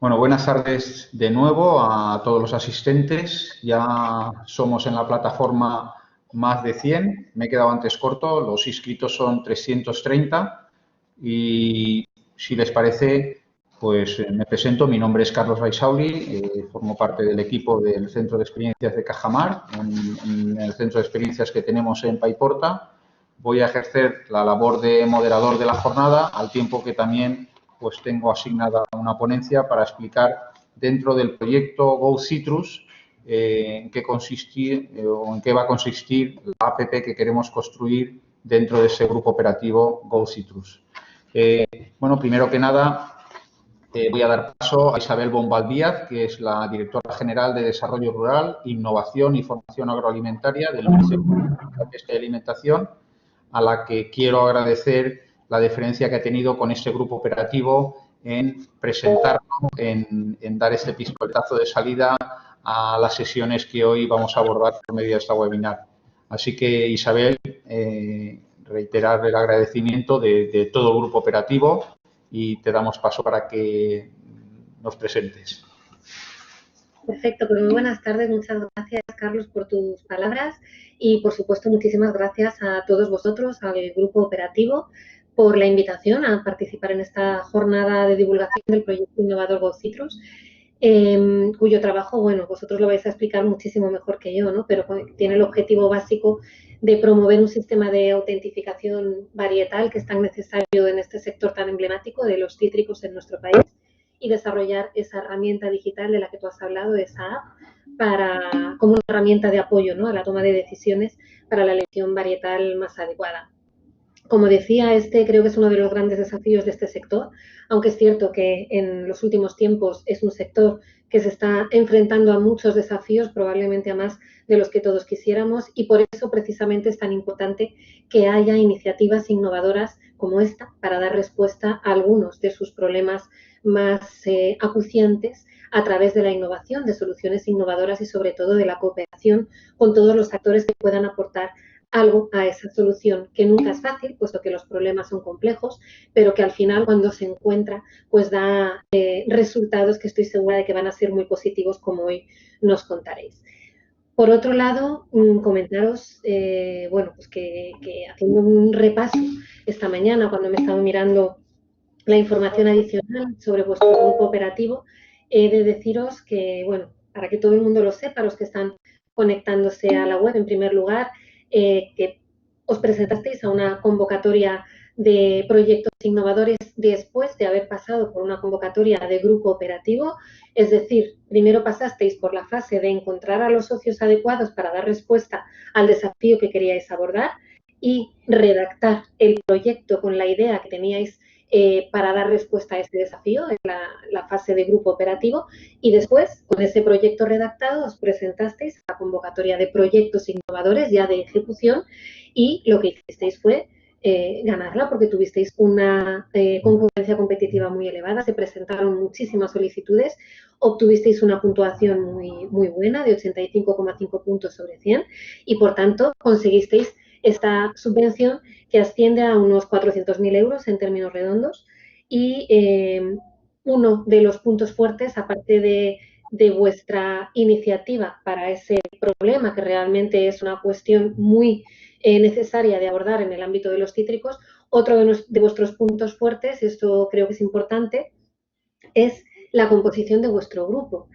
Bueno, buenas tardes de nuevo a todos los asistentes. Ya somos en la plataforma más de 100. Me he quedado antes corto, los inscritos son 330 y si les parece, pues me presento. Mi nombre es Carlos Raisauli, formo parte del equipo del Centro de Experiencias de Cajamar, en el centro de experiencias que tenemos en Paiporta. Voy a ejercer la labor de moderador de la jornada, al tiempo que también pues tengo asignada una ponencia para explicar dentro del proyecto Go Citrus en qué va a consistir la app que queremos construir dentro de ese grupo operativo Go Citrus. Bueno, primero que nada, voy a dar paso a Isabel Bombal Díaz, que es la directora general de Desarrollo Rural, Innovación y Formación Agroalimentaria del Ministerio de Pesca y Alimentación, a la que quiero agradecer la deferencia que ha tenido con este grupo operativo en presentarnos, en dar este pistoletazo de salida a las sesiones que hoy vamos a abordar por medio de esta webinar. Así que, Isabel, reiterar el agradecimiento de todo el grupo operativo y te damos paso para que nos presentes. Perfecto, pues muy buenas tardes. Muchas gracias, Carlos, por tus palabras y, por supuesto, muchísimas gracias a todos vosotros, al grupo operativo, por la invitación a participar en esta jornada de divulgación del proyecto innovador Go Citrus, cuyo trabajo, bueno, vosotros lo vais a explicar muchísimo mejor que yo, ¿no? Pero tiene el objetivo básico de promover un sistema de autentificación varietal que es tan necesario en este sector tan emblemático de los cítricos en nuestro país, y desarrollar esa herramienta digital de la que tú has hablado, esa app, como una herramienta de apoyo, ¿no?, a la toma de decisiones para la elección varietal más adecuada. Como decía, creo que es uno de los grandes desafíos de este sector, aunque es cierto que en los últimos tiempos es un sector que se está enfrentando a muchos desafíos, probablemente a más de los que todos quisiéramos, y por eso precisamente es tan importante que haya iniciativas innovadoras como esta para dar respuesta a algunos de sus problemas más acuciantes a través de la innovación, de soluciones innovadoras y sobre todo de la cooperación con todos los actores que puedan aportar algo a esa solución, que nunca es fácil, puesto que los problemas son complejos, pero que al final, cuando se encuentra, pues da resultados que estoy segura de que van a ser muy positivos, como hoy nos contaréis. Por otro lado, comentaros, bueno, pues que haciendo un repaso esta mañana, cuando me estaba mirando la información adicional sobre vuestro grupo operativo, he de deciros que, bueno, para que todo el mundo lo sepa, los que están conectándose a la web, en primer lugar, que os presentasteis a una convocatoria de proyectos innovadores después de haber pasado por una convocatoria de grupo operativo, es decir, primero pasasteis por la fase de encontrar a los socios adecuados para dar respuesta al desafío que queríais abordar y redactar el proyecto con la idea que teníais para dar respuesta a ese desafío en la fase de grupo operativo, y después, con ese proyecto redactado, os presentasteis a la convocatoria de proyectos innovadores ya de ejecución, y lo que hicisteis fue ganarla, porque tuvisteis una concurrencia competitiva muy elevada, se presentaron muchísimas solicitudes, obtuvisteis una puntuación muy buena de 85,5 puntos sobre 100 y, por tanto, conseguisteis esta subvención que asciende a unos 400.000 euros en términos redondos, y uno de los puntos fuertes, aparte de vuestra iniciativa para ese problema, que realmente es una cuestión muy necesaria de abordar en el ámbito de los cítricos, otro de vuestros puntos fuertes, esto creo que es importante, es la composición de vuestro grupo.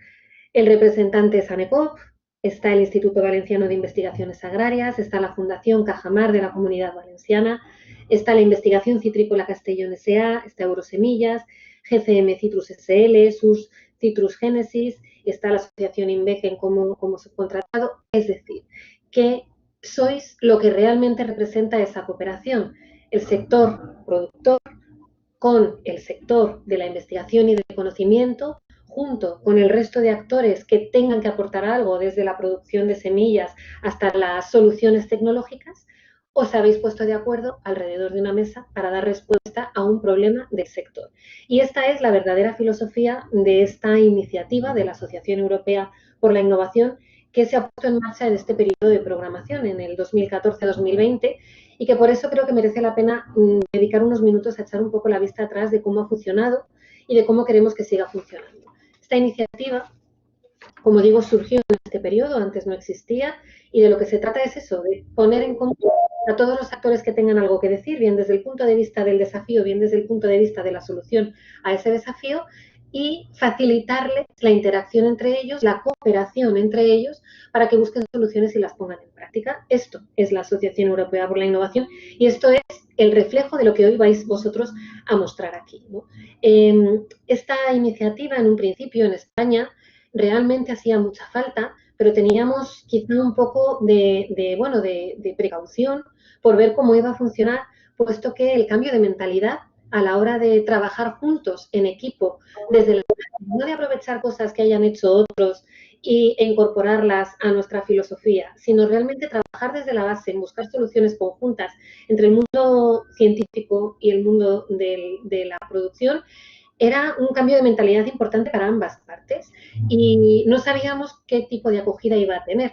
El representante es ANECOP, está el Instituto Valenciano de Investigaciones Agrarias, está la Fundación Cajamar de la Comunidad Valenciana, está la Investigación Citrícola Castellón S.A., está Eurosemillas, GCM Citrus S.L., SUS Citrus Génesis, está la Asociación INVEGEN como subcontratado. Es decir, que sois lo que realmente representa esa cooperación, el sector productor con el sector de la investigación y del conocimiento, junto con el resto de actores que tengan que aportar algo, desde la producción de semillas hasta las soluciones tecnológicas. Os habéis puesto de acuerdo alrededor de una mesa para dar respuesta a un problema del sector. Y esta es la verdadera filosofía de esta iniciativa de la Asociación Europea por la Innovación, que se ha puesto en marcha en este periodo de programación, en el 2014-2020, y que por eso creo que merece la pena dedicar unos minutos a echar un poco la vista atrás de cómo ha funcionado y de cómo queremos que siga funcionando. Esta iniciativa, como digo, surgió en este periodo, antes no existía, y de lo que se trata es eso, de poner en común a todos los actores que tengan algo que decir, bien desde el punto de vista del desafío, bien desde el punto de vista de la solución a ese desafío, y facilitarles la interacción entre ellos, la cooperación entre ellos, para que busquen soluciones y las pongan en práctica. Esto es la Asociación Europea por la Innovación y esto es el reflejo de lo que hoy vais vosotros a mostrar aquí, ¿no? Esta iniciativa, en un principio, en España, realmente hacía mucha falta, pero teníamos quizá un poco de precaución por ver cómo iba a funcionar, puesto que el cambio de mentalidad a la hora de trabajar juntos en equipo, desde la no de aprovechar cosas que hayan hecho otros e incorporarlas a nuestra filosofía, sino realmente trabajar desde la base, en buscar soluciones conjuntas entre el mundo científico y el mundo de la producción, era un cambio de mentalidad importante para ambas partes y no sabíamos qué tipo de acogida iba a tener.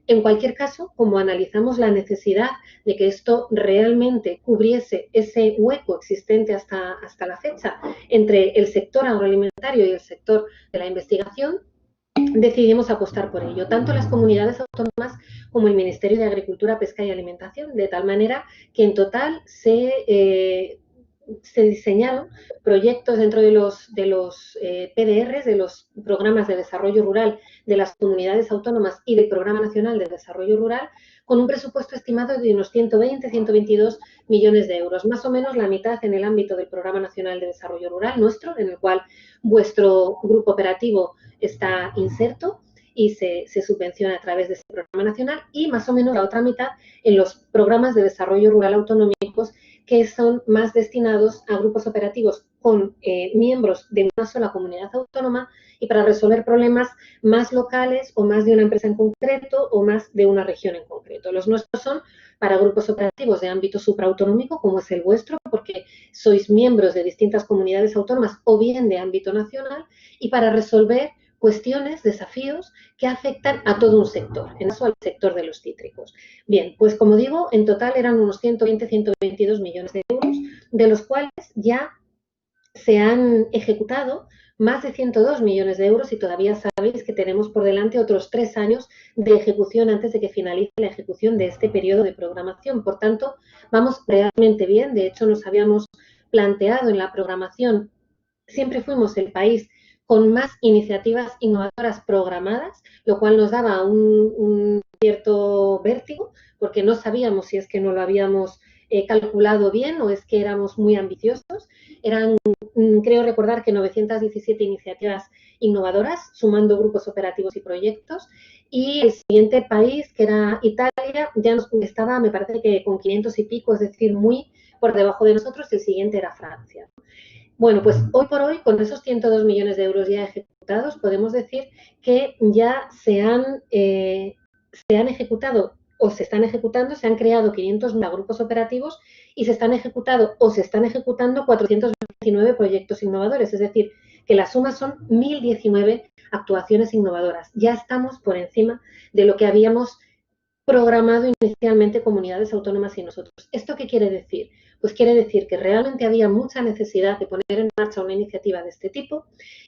En cualquier caso, como analizamos la necesidad de que esto realmente cubriese ese hueco existente hasta la fecha entre el sector agroalimentario y el sector de la investigación, decidimos apostar por ello, tanto las comunidades autónomas como el Ministerio de Agricultura, Pesca y Alimentación, de tal manera que en total se diseñaron proyectos dentro de los PDRs, de los programas de desarrollo rural de las comunidades autónomas y del Programa Nacional de Desarrollo Rural, con un presupuesto estimado de unos 120-122 millones de euros, más o menos la mitad en el ámbito del Programa Nacional de Desarrollo Rural nuestro, en el cual vuestro grupo operativo está inserto y se subvenciona a través de ese programa nacional, y más o menos la otra mitad en los programas de desarrollo rural autonómicos, que son más destinados a grupos operativos con miembros de una sola comunidad autónoma y para resolver problemas más locales o más de una empresa en concreto o más de una región en concreto. Los nuestros son para grupos operativos de ámbito supraautonómico, como es el vuestro, porque sois miembros de distintas comunidades autónomas o bien de ámbito nacional, y para resolver cuestiones, desafíos que afectan a todo un sector, en eso al sector de los cítricos. Bien, pues como digo, en total eran unos 120-122 millones de euros, de los cuales ya se han ejecutado más de 102 millones de euros y todavía sabéis que tenemos por delante otros 3 años de ejecución antes de que finalice la ejecución de este periodo de programación. Por tanto, vamos realmente bien. De hecho, nos habíamos planteado en la programación, siempre fuimos el país con más iniciativas innovadoras programadas, lo cual nos daba un cierto vértigo, porque no sabíamos si es que no lo habíamos calculado bien o es que éramos muy ambiciosos. Eran, creo recordar que 917 iniciativas innovadoras, sumando grupos operativos y proyectos, y el siguiente país, que era Italia, ya nos estaba, me parece que con 500 y pico, es decir, muy por debajo de nosotros. El siguiente era Francia. Bueno, pues hoy por hoy, con esos 102 millones de euros ya ejecutados, podemos decir que ya se han ejecutado o se están ejecutando, se han creado 500 grupos operativos y se están ejecutando 429 proyectos innovadores, es decir, que la suma son 1.019 actuaciones innovadoras. Ya estamos por encima de lo que habíamos programado inicialmente comunidades autónomas y nosotros. ¿Esto qué quiere decir? Pues quiere decir que realmente había mucha necesidad de poner en marcha una iniciativa de este tipo.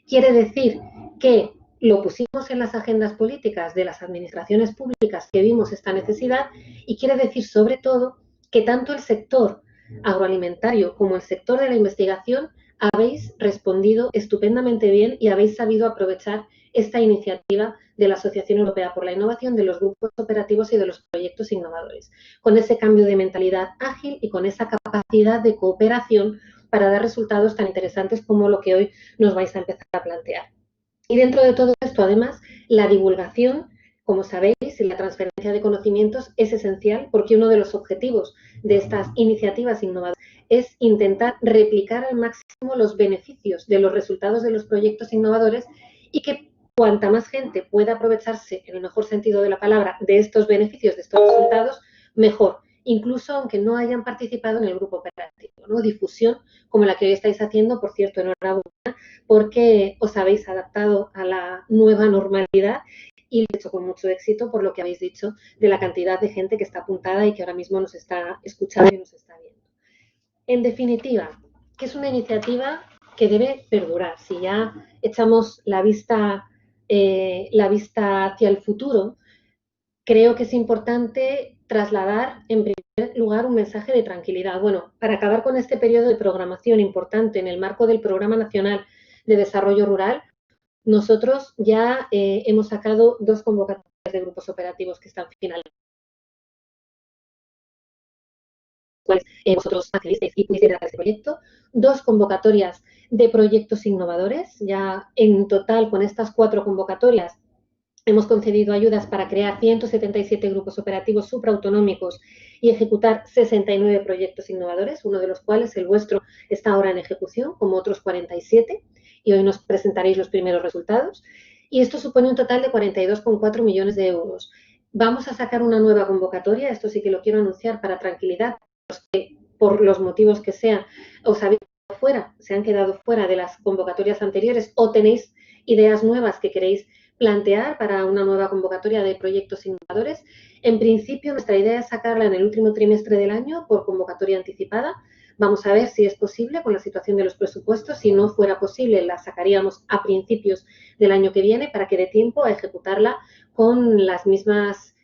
Quiere decir que lo pusimos en las agendas políticas de las administraciones públicas, que vimos esta necesidad, y quiere decir sobre todo que tanto el sector agroalimentario como el sector de la investigación habéis respondido estupendamente bien y habéis sabido aprovechar esta iniciativa de la Asociación Europea por la Innovación, de los grupos operativos y de los proyectos innovadores, con ese cambio de mentalidad ágil y con esa capacidad de cooperación para dar resultados tan interesantes como lo que hoy nos vais a empezar a plantear. Y dentro de todo esto, además, la divulgación, como sabéis, y la transferencia de conocimientos es esencial, porque uno de los objetivos de estas iniciativas innovadoras es intentar replicar al máximo los beneficios de los resultados de los proyectos innovadores, y que cuanta más gente pueda aprovecharse, en el mejor sentido de la palabra, de estos beneficios, de estos resultados, mejor, incluso aunque no hayan participado en el grupo operativo, ¿no? Difusión como la que hoy estáis haciendo, por cierto, enhorabuena, porque os habéis adaptado a la nueva normalidad y lo he hecho con mucho éxito, por lo que habéis dicho de la cantidad de gente que está apuntada y que ahora mismo nos está escuchando y nos está viendo. En definitiva, ¿qué es una iniciativa que debe perdurar. Si ya echamos la vista hacia el futuro, creo que es importante trasladar en primer lugar un mensaje de tranquilidad. Bueno, para acabar con este periodo de programación importante en el marco del Programa Nacional de Desarrollo Rural, nosotros ya hemos sacado 2 convocatorias de grupos operativos que están finales. Vosotros accedisteis y pudisteis dar este proyecto, 2 convocatorias de proyectos innovadores. Ya en total, con estas 4 convocatorias, hemos concedido ayudas para crear 177 grupos operativos supraautonómicos y ejecutar 69 proyectos innovadores, uno de los cuales, el vuestro, está ahora en ejecución, como otros 47, y hoy nos presentaréis los primeros resultados. Y esto supone un total de 42,4 millones de euros. Vamos a sacar una nueva convocatoria, esto sí que lo quiero anunciar para tranquilidad, que por los motivos que sean, os habéis quedado fuera, se han quedado fuera de las convocatorias anteriores o tenéis ideas nuevas que queréis plantear para una nueva convocatoria de proyectos innovadores. En principio, nuestra idea es sacarla en el último trimestre del año por convocatoria anticipada. Vamos a ver si es posible con la situación de los presupuestos. Si no fuera posible, la sacaríamos a principios del año que viene para que dé tiempo a ejecutarla con las mismas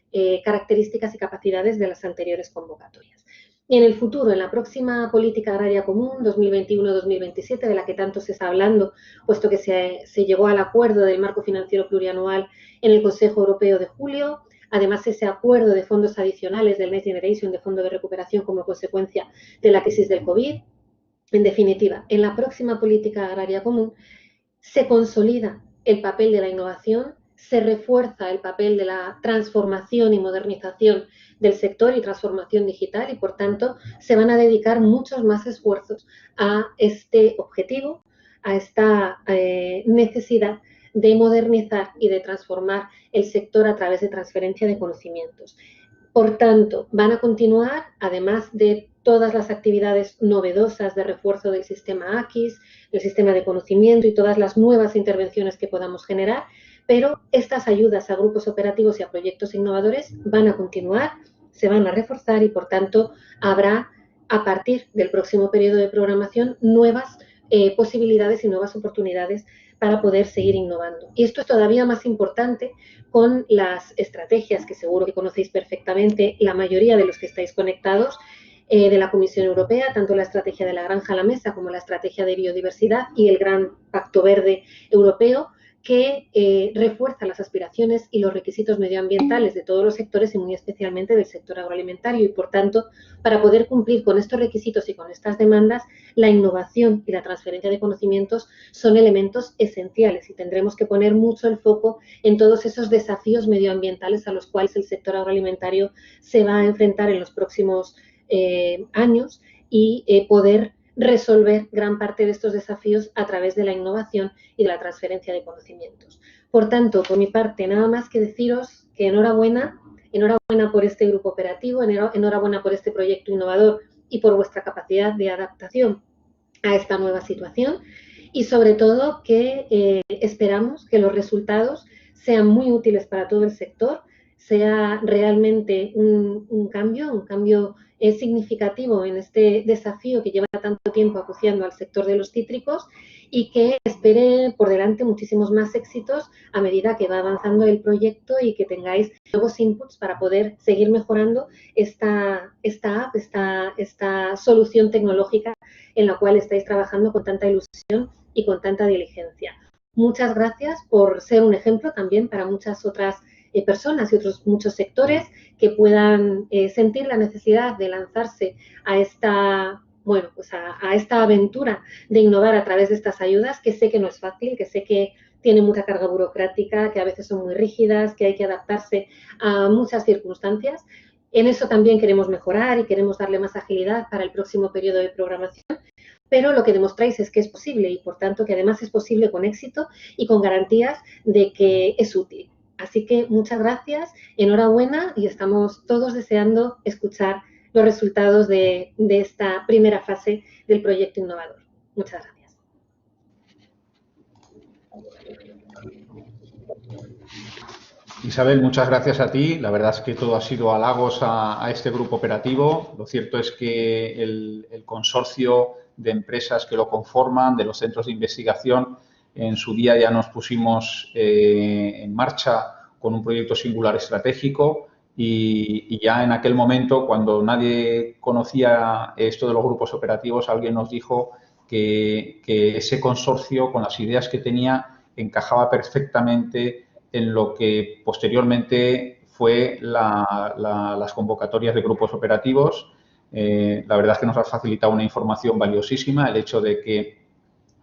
características y capacidades de las anteriores convocatorias. Y en el futuro, en la próxima Política Agraria Común 2021-2027, de la que tanto se está hablando, puesto que se llegó al acuerdo del marco financiero plurianual en el Consejo Europeo de julio, además ese acuerdo de fondos adicionales del Next Generation, de Fondo de Recuperación como consecuencia de la crisis del COVID. En definitiva, en la próxima Política Agraria Común se consolida el papel de la innovación, se refuerza el papel de la transformación y modernización del sector y transformación digital y, por tanto, se van a dedicar muchos más esfuerzos a este objetivo, a esta necesidad de modernizar y de transformar el sector a través de transferencia de conocimientos. Por tanto, van a continuar, además de todas las actividades novedosas de refuerzo del sistema AQUIS, del sistema de conocimiento y todas las nuevas intervenciones que podamos generar, pero estas ayudas a grupos operativos y a proyectos innovadores van a continuar, se van a reforzar y, por tanto, habrá, a partir del próximo periodo de programación, nuevas posibilidades y nuevas oportunidades para poder seguir innovando. Y esto es todavía más importante con las estrategias que seguro que conocéis perfectamente la mayoría de los que estáis conectados de la Comisión Europea, tanto la estrategia de la granja a la mesa como la estrategia de biodiversidad y el Gran Pacto Verde Europeo, que refuerza las aspiraciones y los requisitos medioambientales de todos los sectores y muy especialmente del sector agroalimentario. Y, por tanto, para poder cumplir con estos requisitos y con estas demandas, la innovación y la transferencia de conocimientos son elementos esenciales y tendremos que poner mucho el foco en todos esos desafíos medioambientales a los cuales el sector agroalimentario se va a enfrentar en los próximos años y poder resolver gran parte de estos desafíos a través de la innovación y de la transferencia de conocimientos. Por tanto, por mi parte, nada más que deciros que enhorabuena por este grupo operativo, enhorabuena por este proyecto innovador y por vuestra capacidad de adaptación a esta nueva situación y, sobre todo, que esperamos que los resultados sean muy útiles para todo el sector, sea realmente un cambio significativo en este desafío que lleva tanto tiempo acuciando al sector de los cítricos y que espere por delante muchísimos más éxitos a medida que va avanzando el proyecto y que tengáis nuevos inputs para poder seguir mejorando esta app, esta solución tecnológica en la cual estáis trabajando con tanta ilusión y con tanta diligencia. Muchas gracias por ser un ejemplo también para muchas otras personas y otros muchos sectores que puedan sentir la necesidad de lanzarse a esta, bueno, pues a esta aventura de innovar a través de estas ayudas, que sé que no es fácil, que sé que tiene mucha carga burocrática, que a veces son muy rígidas, que hay que adaptarse a muchas circunstancias. En eso también queremos mejorar y queremos darle más agilidad para el próximo periodo de programación, pero lo que demostráis es que es posible y, por tanto, que además es posible con éxito y con garantías de que es útil. Así que muchas gracias, enhorabuena y estamos todos deseando escuchar los resultados de esta primera fase del proyecto innovador. Muchas gracias. Isabel, muchas gracias a ti. La verdad es que todo ha sido halagos a este grupo operativo. Lo cierto es que el consorcio de empresas que lo conforman, de los centros de investigación. En su día ya nos pusimos en marcha con un proyecto singular estratégico y ya en aquel momento, cuando nadie conocía esto de los grupos operativos, alguien nos dijo que ese consorcio, con las ideas que tenía, encajaba perfectamente en lo que posteriormente fue las convocatorias de grupos operativos. La verdad es que nos ha facilitado una información valiosísima el hecho de que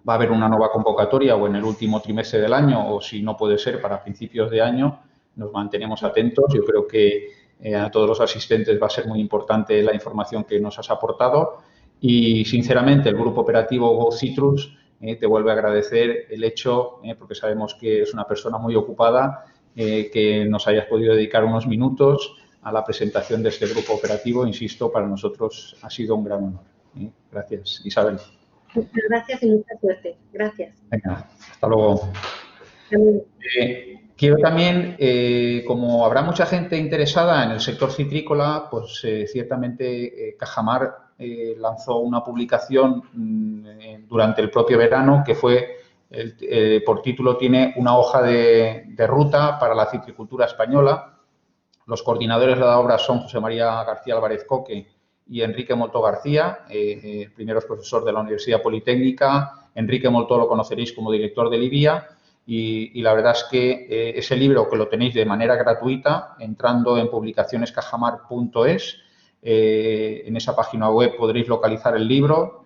va a haber una nueva convocatoria o en el último trimestre del año o, si no puede ser, para principios de año. Nos mantenemos atentos. Yo creo que a todos los asistentes va a ser muy importante la información que nos has aportado y, sinceramente, el Grupo Operativo Go Citrus te vuelve a agradecer el hecho, porque sabemos que es una persona muy ocupada, que nos hayas podido dedicar unos minutos a la presentación de este grupo operativo. Insisto, para nosotros ha sido un gran honor. Gracias, Isabel. Muchas gracias y mucha suerte. Gracias. Venga, hasta luego. Quiero también, como habrá mucha gente interesada en el sector citrícola, pues ciertamente Cajamar lanzó una publicación durante el propio verano que fue, por título, tiene una hoja de ruta para la citricultura española. Los coordinadores de la obra son José María García Álvarez Coque y Enrique Moltó García. El primero es profesor de la Universidad Politécnica. Enrique Moltó lo conoceréis como director de Libia. Y la verdad es que ese libro, que lo tenéis de manera gratuita entrando en publicacionescajamar.es, en esa página web podréis localizar el libro,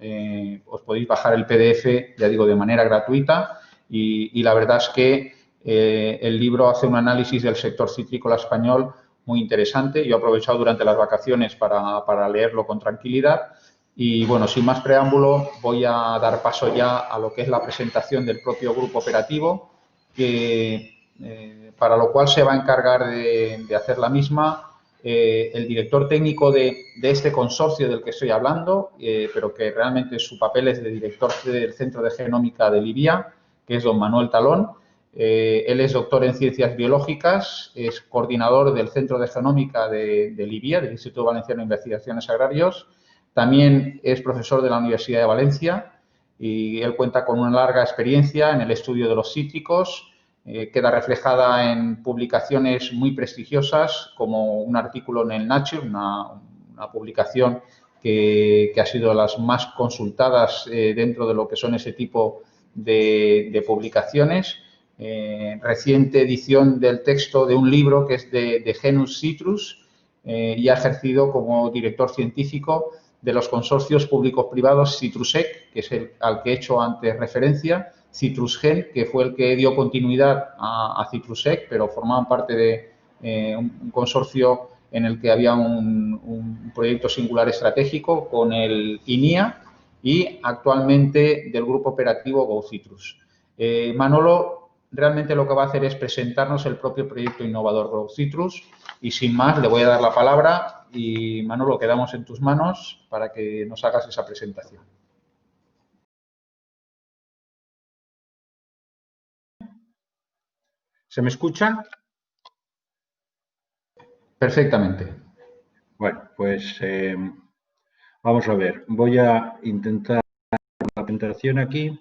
os podéis bajar el PDF, ya digo, de manera gratuita y la verdad es que el libro hace un análisis del sector citrícola español muy interesante. Yo he aprovechado durante las vacaciones para leerlo con tranquilidad. Y, bueno, sin más preámbulo, voy a dar paso ya a lo que es la presentación del propio grupo operativo, para lo cual se va a encargar de hacer la misma el director técnico de este consorcio del que estoy hablando, pero que realmente su papel es de director del Centro de Genómica de Libia, que es don Manuel Talón. Él es doctor en Ciencias Biológicas, es coordinador del Centro de Genómica de Libia, del Instituto Valenciano de Investigaciones Agrarios. También es profesor de la Universidad de Valencia y él cuenta con una larga experiencia en el estudio de los cítricos. Queda reflejada en publicaciones muy prestigiosas, como un artículo en el Nature, una publicación que ha sido de las más consultadas dentro de lo que son ese tipo de publicaciones. Reciente edición del texto de un libro que es de Genus Citrus, y ha ejercido como director científico de los consorcios públicos-privados Citrusec, que es al que he hecho antes referencia, Citrusgen, que fue el que dio continuidad a Citrusec, pero formaban parte de un consorcio en el que había un proyecto singular estratégico con el INIA y actualmente del grupo operativo Go Citrus. Manolo realmente lo que va a hacer es presentarnos el propio proyecto innovador Go Citrus y, sin más, le voy a dar la palabra. Y, Manolo, quedamos en tus manos para que nos hagas esa presentación. ¿Se me escucha? Perfectamente. Bueno, pues vamos a ver. Voy a intentar la presentación aquí,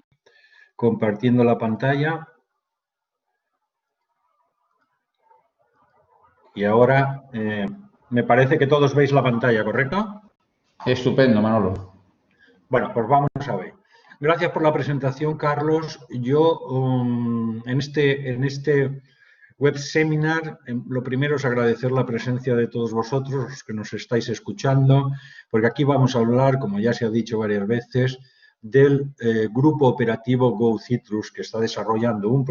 compartiendo la pantalla. Y ahora me parece que todos veis la pantalla, ¿correcto? Estupendo, Manolo. Bueno, pues vamos a ver. Gracias por la presentación, Carlos. Yo en este web seminar, lo primero es agradecer la presencia de todos vosotros, los que nos estáis escuchando, porque aquí vamos a hablar, como ya se ha dicho varias veces, del grupo operativo Go Citrus, que está desarrollando un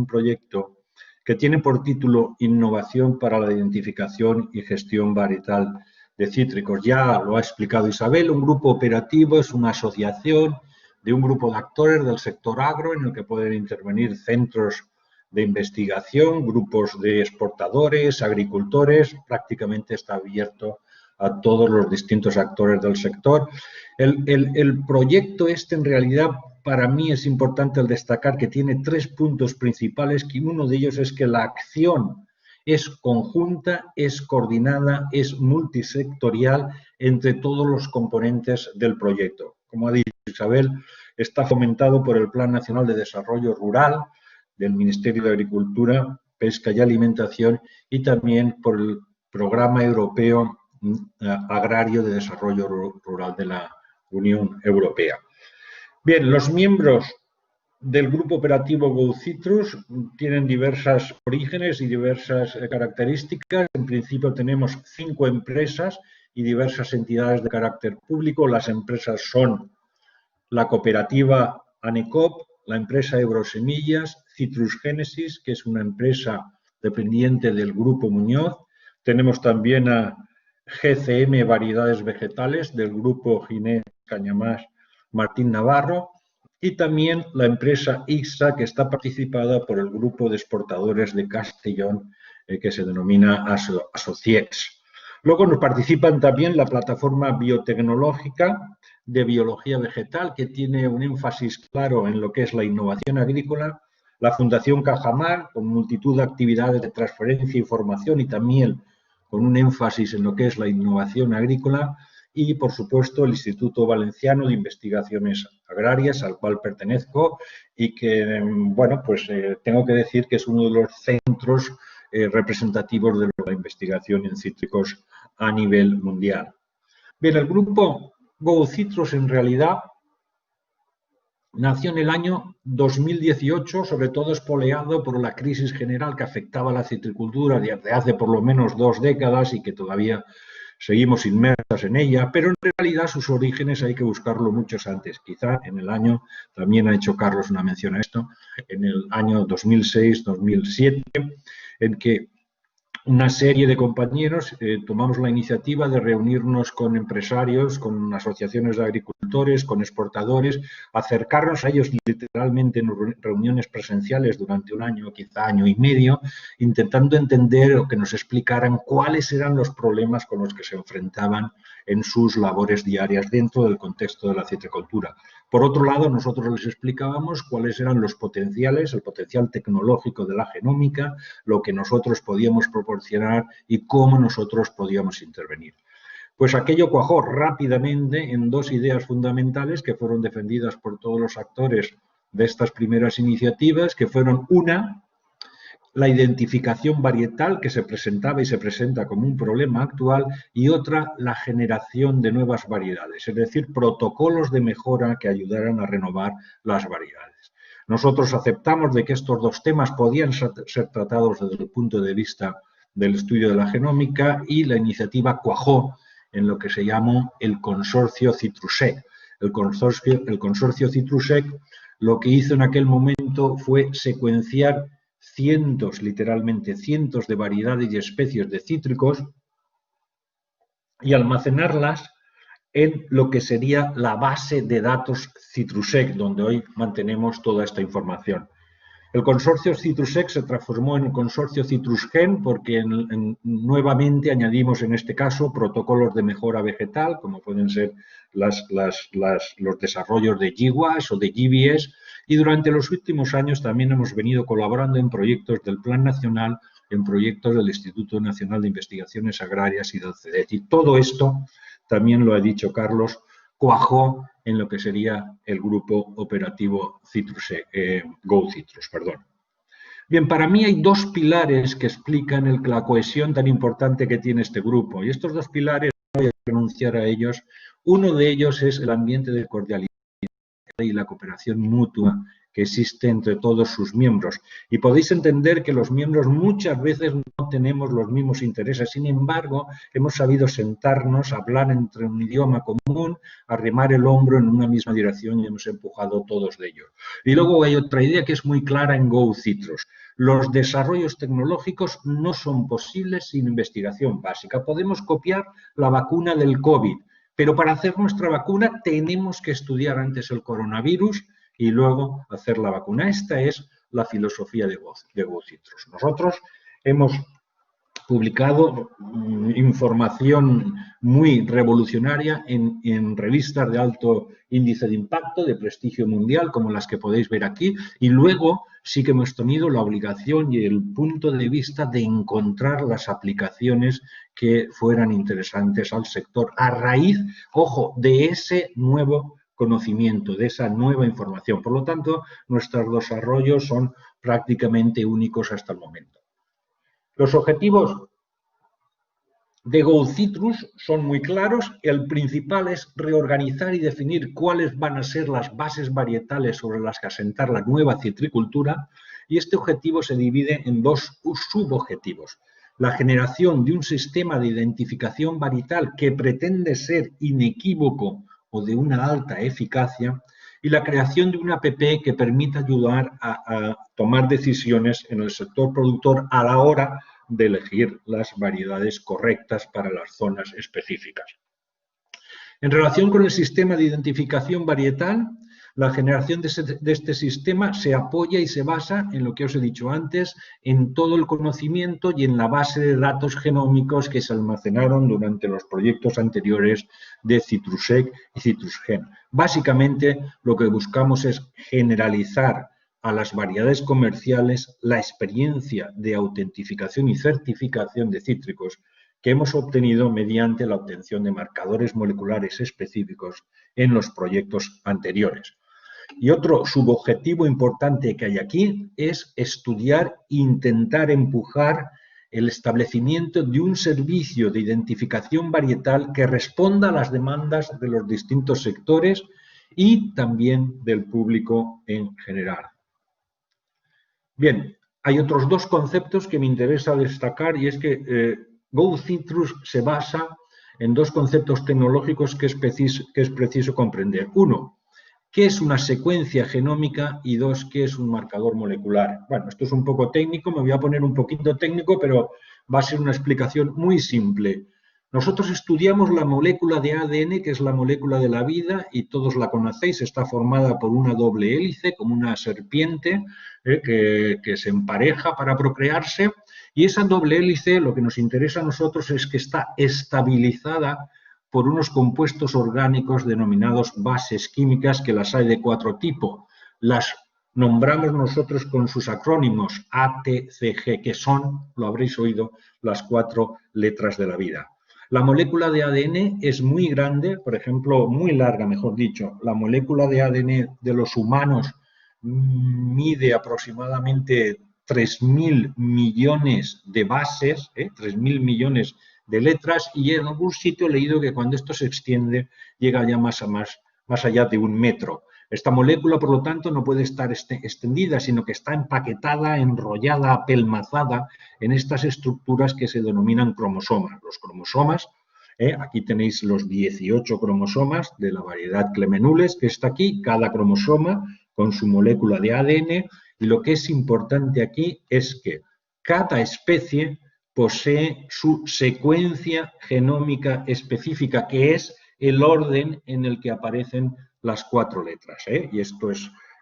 proyecto que tiene por título Innovación para la identificación y gestión varietal de cítricos. Ya lo ha explicado Isabel, un grupo operativo es una asociación de un grupo de actores del sector agro en el que pueden intervenir centros de investigación, grupos de exportadores, agricultores, prácticamente está abierto a todos los distintos actores del sector. El proyecto en realidad, para mí es importante el destacar que tiene 3 puntos principales, que uno de ellos es que la acción es conjunta, es coordinada, es multisectorial entre todos los componentes del proyecto. como ha dicho Isabel, está fomentado por el Plan Nacional de Desarrollo Rural del Ministerio de Agricultura, Pesca y Alimentación y también por el Programa Europeo Agrario de Desarrollo Rural de la Unión Europea. Bien, los miembros del grupo operativo GoCitrus tienen diversos orígenes y diversas características. En principio tenemos 5 empresas y diversas entidades de carácter público. Las empresas son la cooperativa ANECOP, la empresa Eurosemillas, Citrus Génesis, que es una empresa dependiente del Grupo Muñoz. Tenemos también a GCM Variedades Vegetales del Grupo Ginés Cañamás Martín Navarro y también la empresa IXA, que está participada por el Grupo de Exportadores de Castellón, que se denomina Associates. Luego nos participan también la plataforma biotecnológica de biología vegetal, que tiene un énfasis claro en lo que es la innovación agrícola, la Fundación Cajamar, con multitud de actividades de transferencia de información y también con un énfasis en lo que es la innovación agrícola, y, por supuesto, el Instituto Valenciano de Investigaciones Agrarias, al cual pertenezco y que, bueno, pues tengo que decir que es uno de los centros representativos de la investigación en cítricos a nivel mundial. Bien, el grupo GoCitrus en realidad nació en el año 2018, sobre todo espoleado por la crisis general que afectaba a la citricultura desde hace por lo menos 2 décadas y que todavía seguimos inmersas en ella, pero en realidad sus orígenes hay que buscarlo muchos antes. Quizá en el año, también ha hecho Carlos una mención a esto, en el año 2006-2007, en que una serie de compañeros tomamos la iniciativa de reunirnos con empresarios, con asociaciones de agricultores, con exportadores, acercarnos a ellos literalmente en reuniones presenciales durante un año, quizá año y medio, intentando entender o que nos explicaran cuáles eran los problemas con los que se enfrentaban en sus labores diarias dentro del contexto de la citricultura. Por otro lado, nosotros les explicábamos cuáles eran los potenciales, el potencial tecnológico de la genómica, lo que nosotros podíamos proporcionar y cómo nosotros podíamos intervenir. Pues aquello cuajó rápidamente en 2 ideas fundamentales que fueron defendidas por todos los actores de estas primeras iniciativas, que fueron una, la identificación varietal que se presentaba y se presenta como un problema actual, y otra, la generación de nuevas variedades, es decir, protocolos de mejora que ayudaran a renovar las variedades. Nosotros aceptamos de que estos 2 temas podían ser tratados desde el punto de vista del estudio de la genómica y la iniciativa cuajó en lo que se llamó el consorcio Citrusec. El consorcio Citrusec lo que hizo en aquel momento fue secuenciar literalmente cientos de variedades y especies de cítricos y almacenarlas en lo que sería la base de datos Citrusec, donde hoy mantenemos toda esta información. El consorcio Citrusec se transformó en el consorcio Citrusgen porque nuevamente añadimos en este caso protocolos de mejora vegetal, como pueden ser los desarrollos de GWAS o de GBS, y durante los últimos años también hemos venido colaborando en proyectos del Plan Nacional, en proyectos del Instituto Nacional de Investigaciones Agrarias y del CEDET. Y todo esto, también lo ha dicho Carlos, cuajó en lo que sería el grupo operativo GoCitrus. Bien, para mí hay 2 pilares que explican la cohesión tan importante que tiene este grupo. Y estos 2 pilares, voy a renunciar a ellos. Uno de ellos es el ambiente de cordialidad y la cooperación mutua que existe entre todos sus miembros. Y podéis entender que los miembros muchas veces no tenemos los mismos intereses. Sin embargo, hemos sabido sentarnos, hablar entre un idioma común, arrimar el hombro en una misma dirección y hemos empujado todos de ellos. Y luego hay otra idea que es muy clara en GoCitrus. Los desarrollos tecnológicos no son posibles sin investigación básica. Podemos copiar la vacuna del COVID, pero para hacer nuestra vacuna tenemos que estudiar antes el coronavirus y luego hacer la vacuna. Esta es la filosofía de GoCitrus. Nosotros hemos publicado información muy revolucionaria en revistas de alto índice de impacto, de prestigio mundial, como las que podéis ver aquí, y luego sí que hemos tenido la obligación y el punto de vista de encontrar las aplicaciones que fueran interesantes al sector a raíz, ojo, de ese nuevo conocimiento, de esa nueva información. Por lo tanto, nuestros desarrollos son prácticamente únicos hasta el momento. Los objetivos de GoCitrus son muy claros. El principal es reorganizar y definir cuáles van a ser las bases varietales sobre las que asentar la nueva citricultura, y este objetivo se divide en dos subobjetivos. La generación de un sistema de identificación varietal que pretende ser inequívoco o de una alta eficacia, y la creación de una app que permita ayudar a tomar decisiones en el sector productor a la hora de elegir las variedades correctas para las zonas específicas. En relación con el sistema de identificación varietal, la generación de este sistema se apoya y se basa en lo que os he dicho antes, en todo el conocimiento y en la base de datos genómicos que se almacenaron durante los proyectos anteriores de Citrusec y Citrusgen. Básicamente, lo que buscamos es generalizar a las variedades comerciales la experiencia de autentificación y certificación de cítricos que hemos obtenido mediante la obtención de marcadores moleculares específicos en los proyectos anteriores. Y otro subobjetivo importante que hay aquí es estudiar e intentar empujar el establecimiento de un servicio de identificación varietal que responda a las demandas de los distintos sectores y también del público en general. Bien, hay otros dos conceptos que me interesa destacar, y es que GoCitrus se basa en dos conceptos tecnológicos que es preciso comprender. Uno, ¿qué es una secuencia genómica? Y dos, ¿qué es un marcador molecular? Bueno, esto es un poco técnico, me voy a poner un poquito técnico, pero va a ser una explicación muy simple. Nosotros estudiamos la molécula de ADN, que es la molécula de la vida, y todos la conocéis, está formada por una doble hélice, como una serpiente, que se empareja para procrearse, y esa doble hélice, lo que nos interesa a nosotros es que está estabilizada por unos compuestos orgánicos denominados bases químicas, que las hay de 4 tipos. Las nombramos nosotros con sus acrónimos ATCG, que son, lo habréis oído, las 4 letras de la vida. La molécula de ADN es muy grande, por ejemplo, muy larga, mejor dicho. La molécula de ADN de los humanos mide aproximadamente 3.000 millones de bases, 3.000 millones de letras, y en algún sitio he leído que cuando esto se extiende llega ya más allá de 1 metro. Esta molécula, por lo tanto, no puede estar extendida, sino que está empaquetada, enrollada, apelmazada en estas estructuras que se denominan cromosomas. Los cromosomas, aquí tenéis los 18 cromosomas de la variedad Clemenules, que está aquí, cada cromosoma con su molécula de ADN, y lo que es importante aquí es que cada especie posee su secuencia genómica específica, que es el orden en el que aparecen las 4 letras. Y esto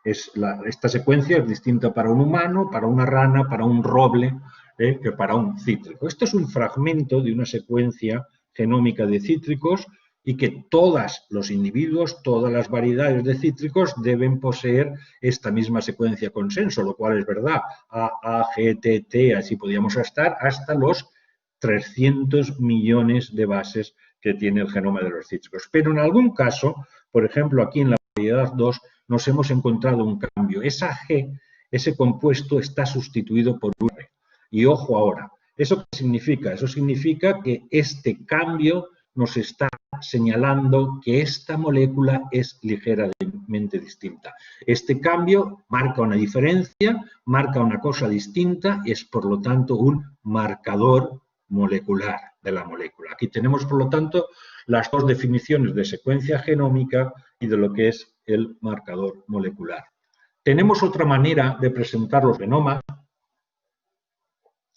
esta secuencia es distinta para un humano, para una rana, para un roble, que para un cítrico. Esto es un fragmento de una secuencia genómica de cítricos, y que todos los individuos, todas las variedades de cítricos deben poseer esta misma secuencia consenso, lo cual es verdad. A, G, T, T, así podríamos estar hasta los 300 millones de bases que tiene el genoma de los cítricos. Pero en algún caso, por ejemplo, aquí en la variedad 2, nos hemos encontrado un cambio. Esa G, ese compuesto, está sustituido por un R. Y ojo ahora, ¿eso qué significa? Eso significa que este cambio nos está señalando que esta molécula es ligeramente distinta. Este cambio marca una diferencia, marca una cosa distinta, y es por lo tanto un marcador molecular de la molécula. Aquí tenemos, por lo tanto, las dos definiciones de secuencia genómica y de lo que es el marcador molecular. Tenemos otra manera de presentar los genomas,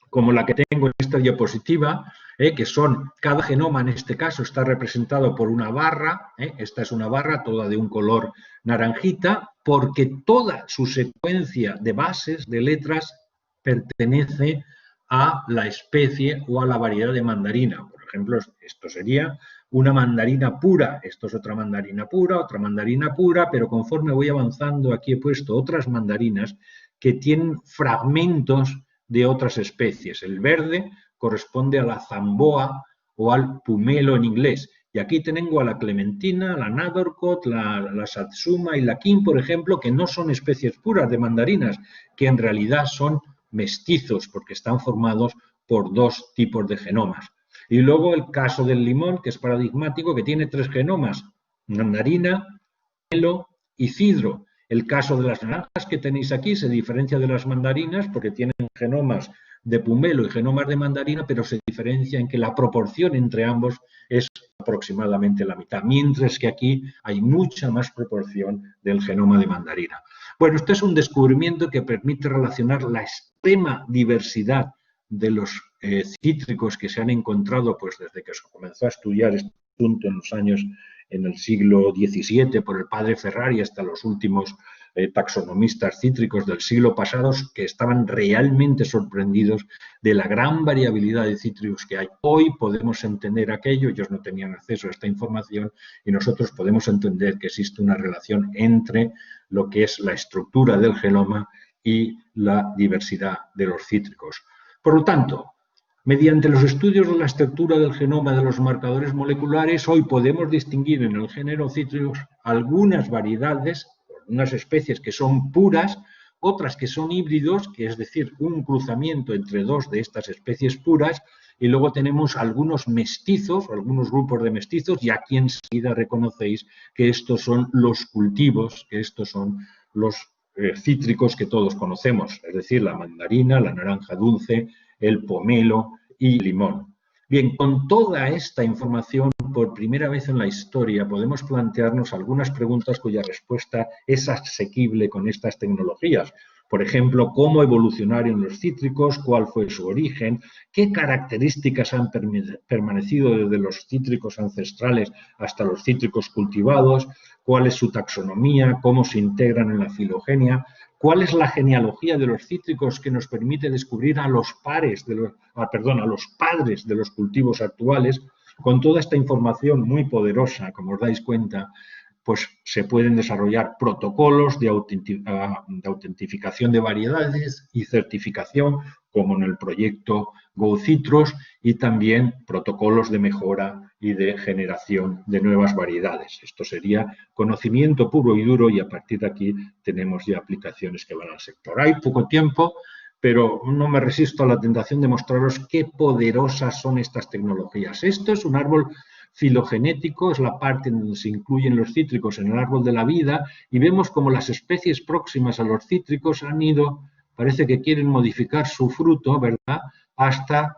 como la que tengo en esta diapositiva, que son, cada genoma en este caso está representado por una barra, esta es una barra toda de un color naranjita, porque toda su secuencia de bases, de letras, pertenece a la especie o a la variedad de mandarina. Por ejemplo, esto sería una mandarina pura, esto es otra mandarina pura, pero conforme voy avanzando aquí he puesto otras mandarinas que tienen fragmentos de otras especies. El verde corresponde a la zamboa o al pumelo en inglés, Y aquí tengo a la clementina, la nadorcot, la satsuma y la kim, por ejemplo, que no son especies puras de mandarinas, que en realidad son mestizos, porque están formados por dos tipos de genomas. Y luego el caso del limón, que es paradigmático, que tiene 3 genomas, mandarina, pomelo y cidro. El caso de las naranjas que tenéis aquí se diferencia de las mandarinas porque tienen genomas de pomelo y genomas de mandarina, pero se diferencia en que la proporción entre ambos es aproximadamente la mitad, mientras que aquí hay mucha más proporción del genoma de mandarina. Bueno, este es un descubrimiento que permite relacionar la extrema diversidad de los cítricos que se han encontrado pues desde que se comenzó a estudiar este asunto en el siglo XVII por el padre Ferrari hasta los últimos taxonomistas cítricos del siglo pasado, que estaban realmente sorprendidos de la gran variabilidad de cítricos que hay. Hoy podemos entender aquello, ellos no tenían acceso a esta información y nosotros podemos entender que existe una relación entre lo que es la estructura del genoma y la diversidad de los cítricos. Por lo tanto, mediante los estudios de la estructura del genoma de los marcadores moleculares, hoy podemos distinguir en el género cítricos algunas variedades, unas especies que son puras, otras que son híbridos, que es decir, un cruzamiento entre 2 de estas especies puras, y luego tenemos algunos mestizos, algunos grupos de mestizos, y aquí enseguida reconocéis que estos son los cultivos, que estos son los cítricos que todos conocemos, es decir, la mandarina, la naranja dulce, el pomelo y el limón. Bien, con toda esta información, por primera vez en la historia, podemos plantearnos algunas preguntas cuya respuesta es asequible con estas tecnologías. Por ejemplo, ¿cómo evolucionaron los cítricos? ¿Cuál fue su origen? ¿Qué características han permanecido desde los cítricos ancestrales hasta los cítricos cultivados? ¿Cuál es su taxonomía? ¿Cómo se integran en la filogenia? ¿Cuál es la genealogía de los cítricos que nos permite descubrir a los padres de los cultivos actuales? Con toda esta información muy poderosa, como os dais cuenta, pues se pueden desarrollar protocolos de autentificación de variedades y certificación, como en el proyecto GoCitrus, y también protocolos de mejora y de generación de nuevas variedades. Esto sería conocimiento puro y duro y a partir de aquí tenemos ya aplicaciones que van al sector. Hay poco tiempo, pero no me resisto a la tentación de mostraros qué poderosas son estas tecnologías. Esto es un árbol filogenético, es la parte en donde se incluyen los cítricos en el árbol de la vida y vemos como las especies próximas a los cítricos han ido, parece que quieren modificar su fruto, ¿verdad?, hasta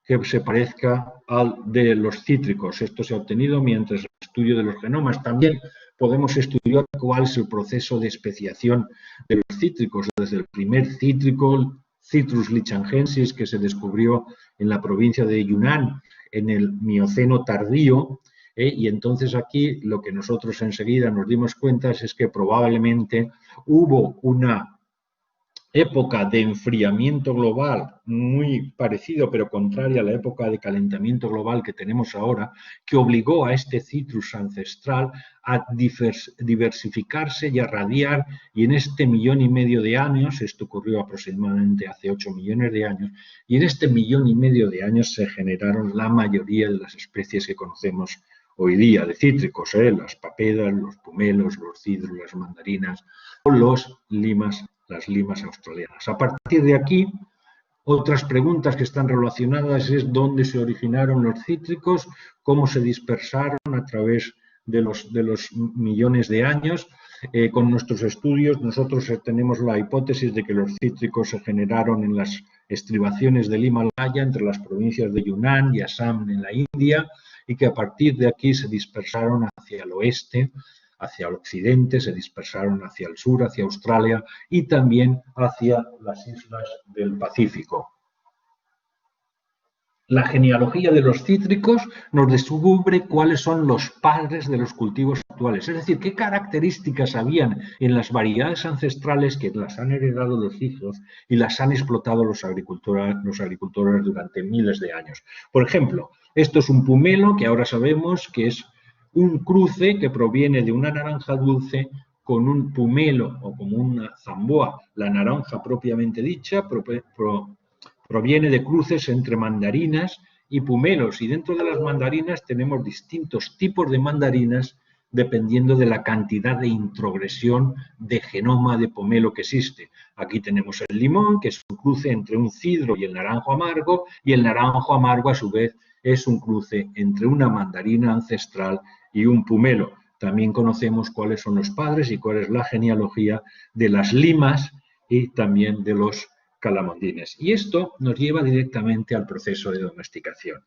que se parezca al de los cítricos. Esto se ha obtenido mientras el estudio de los genomas. También podemos estudiar cuál es el proceso de especiación de los cítricos, desde el primer cítrico, Citrus lichangensis, que se descubrió en la provincia de Yunnan en el Mioceno tardío, y entonces aquí lo que nosotros enseguida nos dimos cuenta es que probablemente hubo una época de enfriamiento global muy parecido pero contraria a la época de calentamiento global que tenemos ahora, que obligó a este citrus ancestral a diversificarse y a radiar, y en este 1,5 millones de años, esto ocurrió aproximadamente hace 8 millones de años, y en este 1,5 millones de años se generaron la mayoría de las especies que conocemos hoy día de cítricos, las papedas, los pomelos, los cidros, las mandarinas o las limas australianas. A partir de aquí, otras preguntas que están relacionadas es dónde se originaron los cítricos, cómo se dispersaron a través de los millones de años. Con nuestros estudios nosotros tenemos la hipótesis de que los cítricos se generaron en las estribaciones del Himalaya entre las provincias de Yunnan y Assam en la India y que a partir de aquí se dispersaron hacia el oeste, hacia el occidente, se dispersaron hacia el sur, hacia Australia y también hacia las islas del Pacífico. La genealogía de los cítricos nos descubre cuáles son los padres de los cultivos actuales, es decir, qué características habían en las variedades ancestrales que las han heredado los hijos y las han explotado los agricultores durante miles de años. Por ejemplo, esto es un pomelo que ahora sabemos que es un cruce que proviene de una naranja dulce con un pomelo o como una zamboa. La naranja propiamente dicha proviene de cruces entre mandarinas y pumelos. Y dentro de las mandarinas tenemos distintos tipos de mandarinas dependiendo de la cantidad de introgresión de genoma de pomelo que existe. Aquí tenemos el limón, que es un cruce entre un cidro y el naranjo amargo, y el naranjo amargo, a su vez, es un cruce entre una mandarina ancestral y un pumelo. También conocemos cuáles son los padres y cuál es la genealogía de las limas y también de los calamondines. Y esto nos lleva directamente al proceso de domesticación.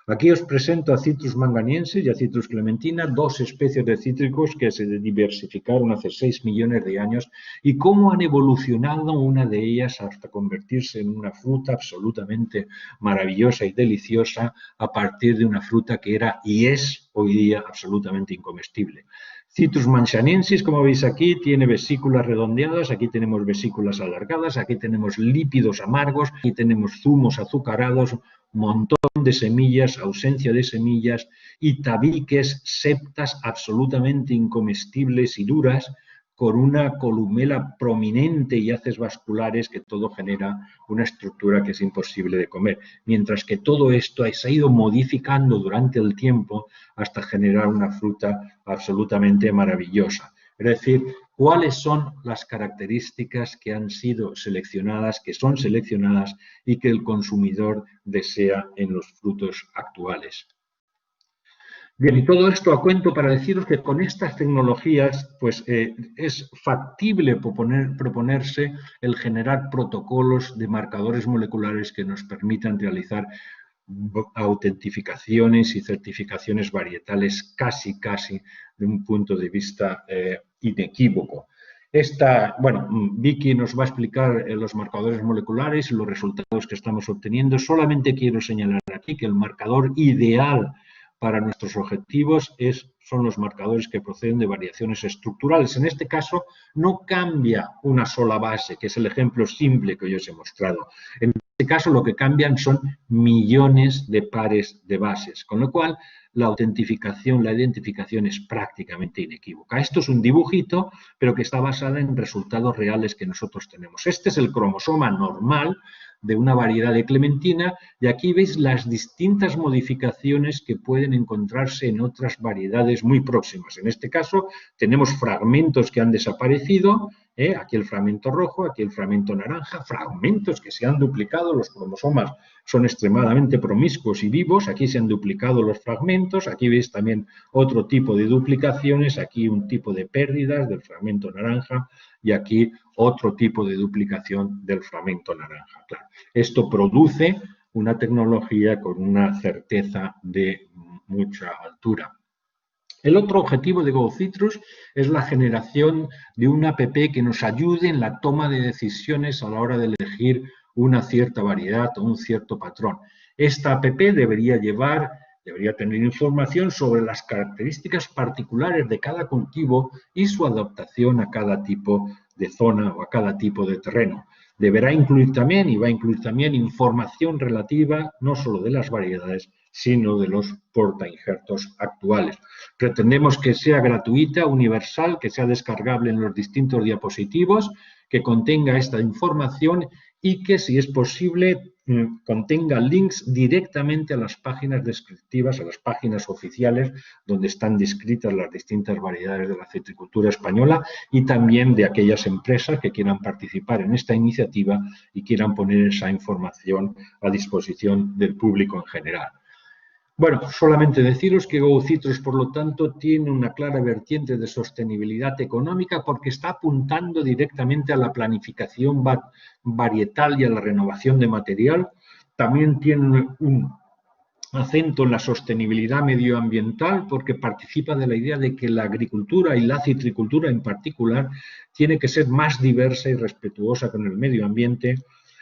Aquí os presento a Citrus manganiensis y a Citrus clementina, dos especies de cítricos que se diversificaron hace 6 millones de años y cómo han evolucionado una de ellas hasta convertirse en una fruta absolutamente maravillosa y deliciosa a partir de una fruta que era y es hoy día absolutamente incomestible. Citrus manganiensis, como veis aquí, tiene vesículas redondeadas, aquí tenemos vesículas alargadas, aquí tenemos lípidos amargos, aquí tenemos zumos azucarados, montón de semillas, ausencia de semillas y tabiques, septas absolutamente incomestibles y duras, con una columela prominente y haces vasculares que todo genera una estructura que es imposible de comer. Mientras que todo esto se ha ido modificando durante el tiempo hasta generar una fruta absolutamente maravillosa. Es decir, cuáles son las características que han sido seleccionadas, que son seleccionadas y que el consumidor desea en los frutos actuales. Bien, y todo esto a cuento para deciros que con estas tecnologías pues, es factible proponerse el generar protocolos de marcadores moleculares que nos permitan realizar autentificaciones y certificaciones varietales casi de un punto de vista inequívoco. Vicky nos va a explicar los marcadores moleculares y los resultados que estamos obteniendo. Solamente quiero señalar aquí que el marcador ideal para nuestros objetivos son los marcadores que proceden de variaciones estructurales. En este caso, no cambia una sola base, que es el ejemplo simple que hoy os he mostrado. En este caso, lo que cambian son millones de pares de bases, con lo cual la autentificación, la identificación es prácticamente inequívoca. Esto es un dibujito, pero que está basado en resultados reales que nosotros tenemos. Este es el cromosoma normal de una variedad de clementina y aquí veis las distintas modificaciones que pueden encontrarse en otras variedades muy próximas. En este caso tenemos fragmentos que han desaparecido, aquí el fragmento rojo, aquí el fragmento naranja, fragmentos que se han duplicado, los cromosomas son extremadamente promiscuos y vivos, aquí se han duplicado los fragmentos, aquí veis también otro tipo de duplicaciones, aquí un tipo de pérdidas del fragmento naranja y aquí otro tipo de duplicación del fragmento naranja. Claro, esto produce una tecnología con una certeza de mucha altura. El otro objetivo de GoCitrus es la generación de una app que nos ayude en la toma de decisiones a la hora de elegir una cierta variedad o un cierto patrón. Esta app debería tener información sobre las características particulares de cada cultivo y su adaptación a cada tipo de zona o a cada tipo de terreno. Deberá incluir también y va a incluir también información relativa no solo de las variedades, sino de los portainjertos actuales. Pretendemos que sea gratuita, universal, que sea descargable en los distintos diapositivos, que contenga esta información y que, si es posible, contenga links directamente a las páginas descriptivas, a las páginas oficiales donde están descritas las distintas variedades de la citricultura española y también de aquellas empresas que quieran participar en esta iniciativa y quieran poner esa información a disposición del público en general. Bueno, solamente deciros que GoCitrus, por lo tanto, tiene una clara vertiente de sostenibilidad económica porque está apuntando directamente a la planificación varietal y a la renovación de material. También tiene un acento en la sostenibilidad medioambiental porque participa de la idea de que la agricultura y la citricultura en particular tiene que ser más diversa y respetuosa con el medio ambiente.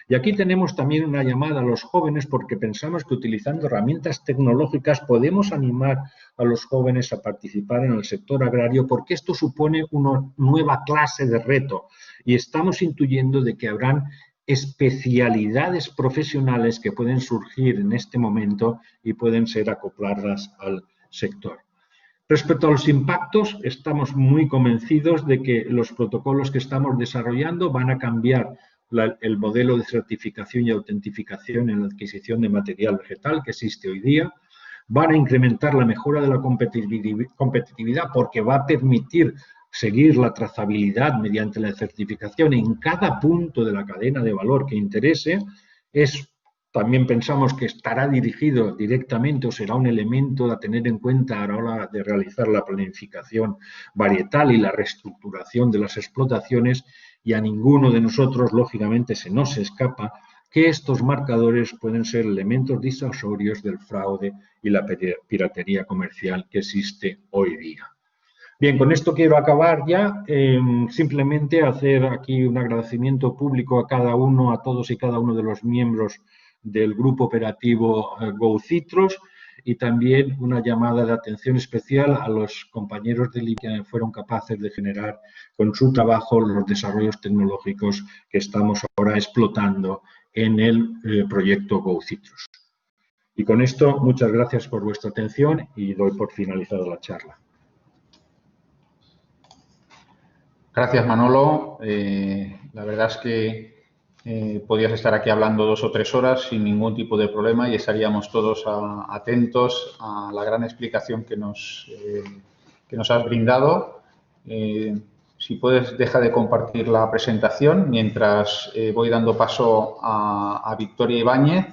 Y aquí tenemos también una llamada a los jóvenes porque pensamos que utilizando herramientas tecnológicas podemos animar a los jóvenes a participar en el sector agrario porque esto supone una nueva clase de reto y estamos intuyendo de que habrán especialidades profesionales que pueden surgir en este momento y pueden ser acopladas al sector. Respecto a los impactos, estamos muy convencidos de que los protocolos que estamos desarrollando van a cambiar el modelo de certificación y autentificación en la adquisición de material vegetal que existe hoy día. Van a incrementar la mejora de la competitividad porque va a permitir seguir la trazabilidad mediante la certificación en cada punto de la cadena de valor que interese. También pensamos que estará dirigido directamente o será un elemento a tener en cuenta a la hora de realizar la planificación varietal y la reestructuración de las explotaciones, y a ninguno de nosotros, lógicamente, se nos escapa que estos marcadores pueden ser elementos disuasorios del fraude y la piratería comercial que existe hoy día. Bien, con esto quiero acabar ya. Simplemente hacer aquí un agradecimiento público a cada uno, a todos y cada uno de los miembros del grupo operativo GoCitrus, y también una llamada de atención especial a los compañeros de LIC que fueron capaces de generar con su trabajo los desarrollos tecnológicos que estamos ahora explotando en el proyecto GoCitrus. Y con esto, muchas gracias por vuestra atención y doy por finalizada la charla. Gracias, Manolo. La verdad es que podías estar aquí hablando 2 o 3 horas sin ningún tipo de problema y estaríamos todos atentos a la gran explicación que nos has brindado. Si puedes, deja de compartir la presentación mientras voy dando paso a Victoria Ibáñez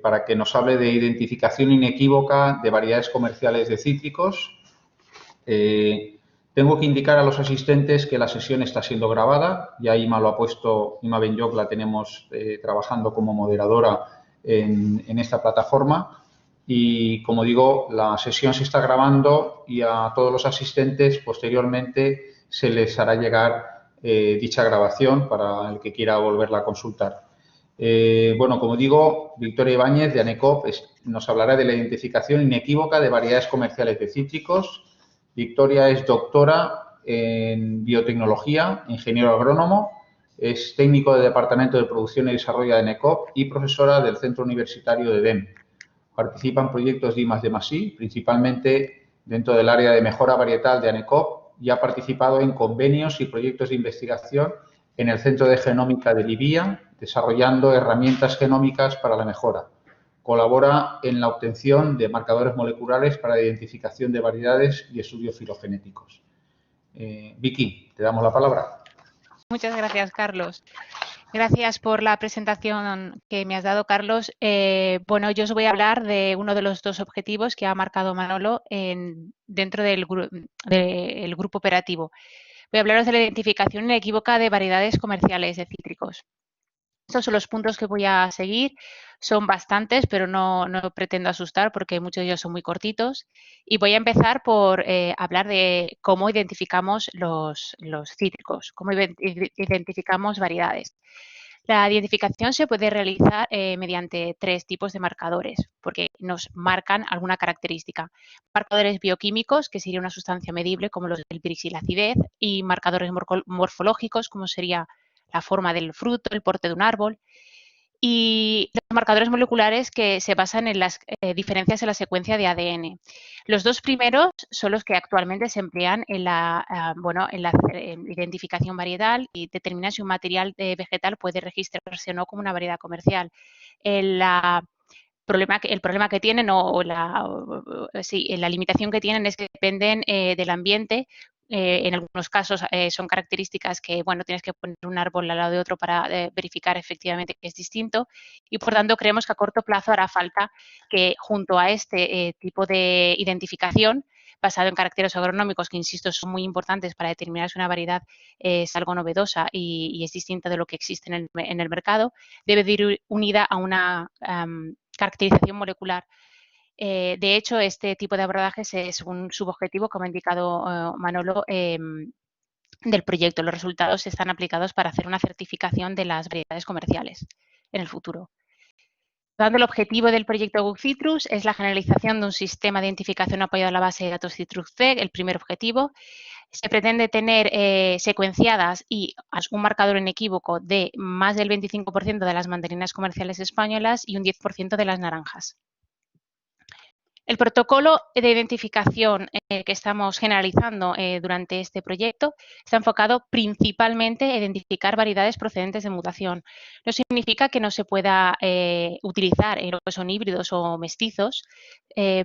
para que nos hable de identificación inequívoca de variedades comerciales de cítricos. Tengo que indicar a los asistentes que la sesión está siendo grabada. Ya Ima lo ha puesto, Ima Benyoc la tenemos trabajando como moderadora en esta plataforma. Y, como digo, la sesión se está grabando y a todos los asistentes posteriormente se les hará llegar dicha grabación para el que quiera volverla a consultar. Bueno, como digo, Victoria Ibáñez de ANECOP nos hablará de la identificación inequívoca de variedades comerciales de cítricos. Victoria es doctora en biotecnología, ingeniero agrónomo, es técnico del Departamento de Producción y Desarrollo de ANECOP y profesora del Centro Universitario de DEM. Participa en proyectos de I+D+I, principalmente dentro del área de mejora varietal de ANECOP, y ha participado en convenios y proyectos de investigación en el Centro de Genómica de Libia, desarrollando herramientas genómicas para la mejora. Colabora en la obtención de marcadores moleculares para la identificación de variedades y estudios filogenéticos. Vicky, te damos la palabra. Muchas gracias, Carlos. Gracias por la presentación que me has dado, Carlos. Bueno, yo os voy a hablar de uno de los 2 objetivos que ha marcado Manolo dentro del grupo operativo. Voy a hablaros de la identificación inequívoca de variedades comerciales de cítricos. Estos son los puntos que voy a seguir. Son bastantes, pero no pretendo asustar porque muchos de ellos son muy cortitos. Y voy a empezar por hablar de cómo identificamos los cítricos, cómo identificamos variedades. La identificación se puede realizar mediante 3 tipos de marcadores, porque nos marcan alguna característica. Marcadores bioquímicos, que sería una sustancia medible, como los del Brix y la acidez, y marcadores morfológicos, como sería la forma del fruto, el porte de un árbol, y los marcadores moleculares que se basan en las diferencias en la secuencia de ADN. Los 2 primeros son los que actualmente se emplean en la identificación varietal y determinan si un material vegetal puede registrarse o no como una variedad comercial. El problema que tienen la limitación que tienen es que dependen del ambiente. En algunos casos son características que, bueno, tienes que poner un árbol al lado de otro para verificar efectivamente que es distinto, y por tanto creemos que a corto plazo hará falta que, junto a este tipo de identificación basado en caracteres agronómicos, que insisto son muy importantes para determinar si una variedad es algo novedosa y es distinta de lo que existe en el mercado, debe de ir unida a una caracterización molecular. De hecho, este tipo de abordajes es un subobjetivo, como ha indicado Manolo, del proyecto. Los resultados están aplicados para hacer una certificación de las variedades comerciales en el futuro. El objetivo del proyecto GoCitrus es la generalización de un sistema de identificación apoyado a la base de datos CitrusC, el primer objetivo. Se pretende tener secuenciadas y un marcador inequívoco de más del 25% de las mandarinas comerciales españolas y un 10% de las naranjas. El protocolo de identificación que estamos generalizando durante este proyecto está enfocado principalmente en identificar variedades procedentes de mutación. No significa que no se pueda utilizar en lo que son híbridos o mestizos,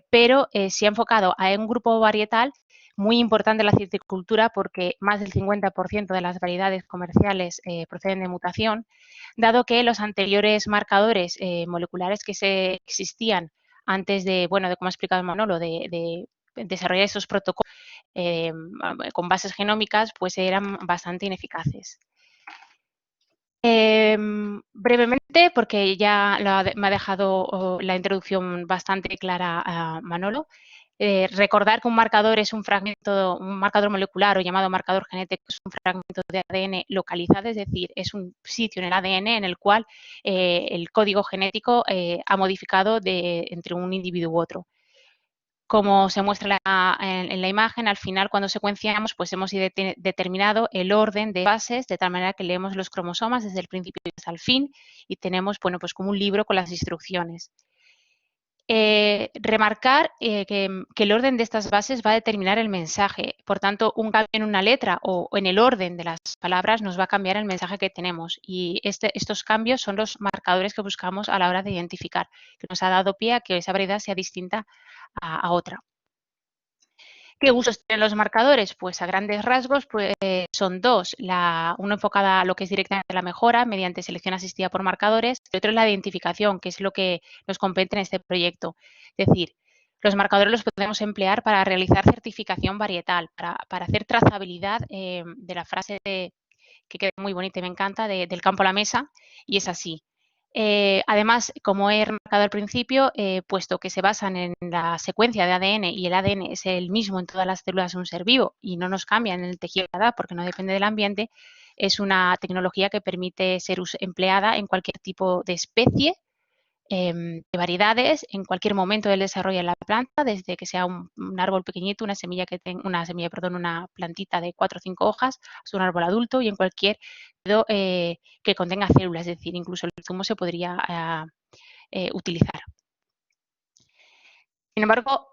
pero se ha enfocado a un grupo varietal muy importante en la citricultura porque más del 50% de las variedades comerciales proceden de mutación, dado que los anteriores marcadores moleculares que existían antes de, bueno, de como ha explicado Manolo, de desarrollar esos protocolos con bases genómicas, pues eran bastante ineficaces. Brevemente, porque ya me ha dejado la introducción bastante clara a Manolo, recordar que un marcador es un marcador molecular o llamado marcador genético, es un fragmento de ADN localizado, es decir, es un sitio en el ADN en el cual el código genético ha modificado entre un individuo u otro. Como se muestra en la imagen, al final cuando secuenciamos pues hemos determinado el orden de bases de tal manera que leemos los cromosomas desde el principio hasta el fin y tenemos, bueno, pues como un libro con las instrucciones. Remarcar que el orden de estas bases va a determinar el mensaje. Por tanto, un cambio en una letra o en el orden de las palabras nos va a cambiar el mensaje que tenemos. Y estos cambios son los marcadores que buscamos a la hora de identificar, que nos ha dado pie a que esa variedad sea distinta a otra. ¿Qué usos tienen los marcadores? Pues a grandes rasgos pues, son dos. Uno enfocada a lo que es directamente la mejora mediante selección asistida por marcadores y otro es la identificación, que es lo que nos compete en este proyecto. Es decir, los marcadores los podemos emplear para realizar certificación varietal, para hacer trazabilidad de la frase que queda muy bonita y me encanta, del campo a la mesa, y es así. Además, como he remarcado al principio, puesto que se basan en la secuencia de ADN y el ADN es el mismo en todas las células de un ser vivo y no nos cambia en el tejido porque no depende del ambiente, es una tecnología que permite ser empleada en cualquier tipo de especie, de variedades, en cualquier momento del desarrollo de la planta, desde que sea un árbol pequeñito, una plantita de 4 o 5 hojas, hasta un árbol adulto y en cualquier que contenga células, es decir, incluso el zumo se podría utilizar. Sin embargo,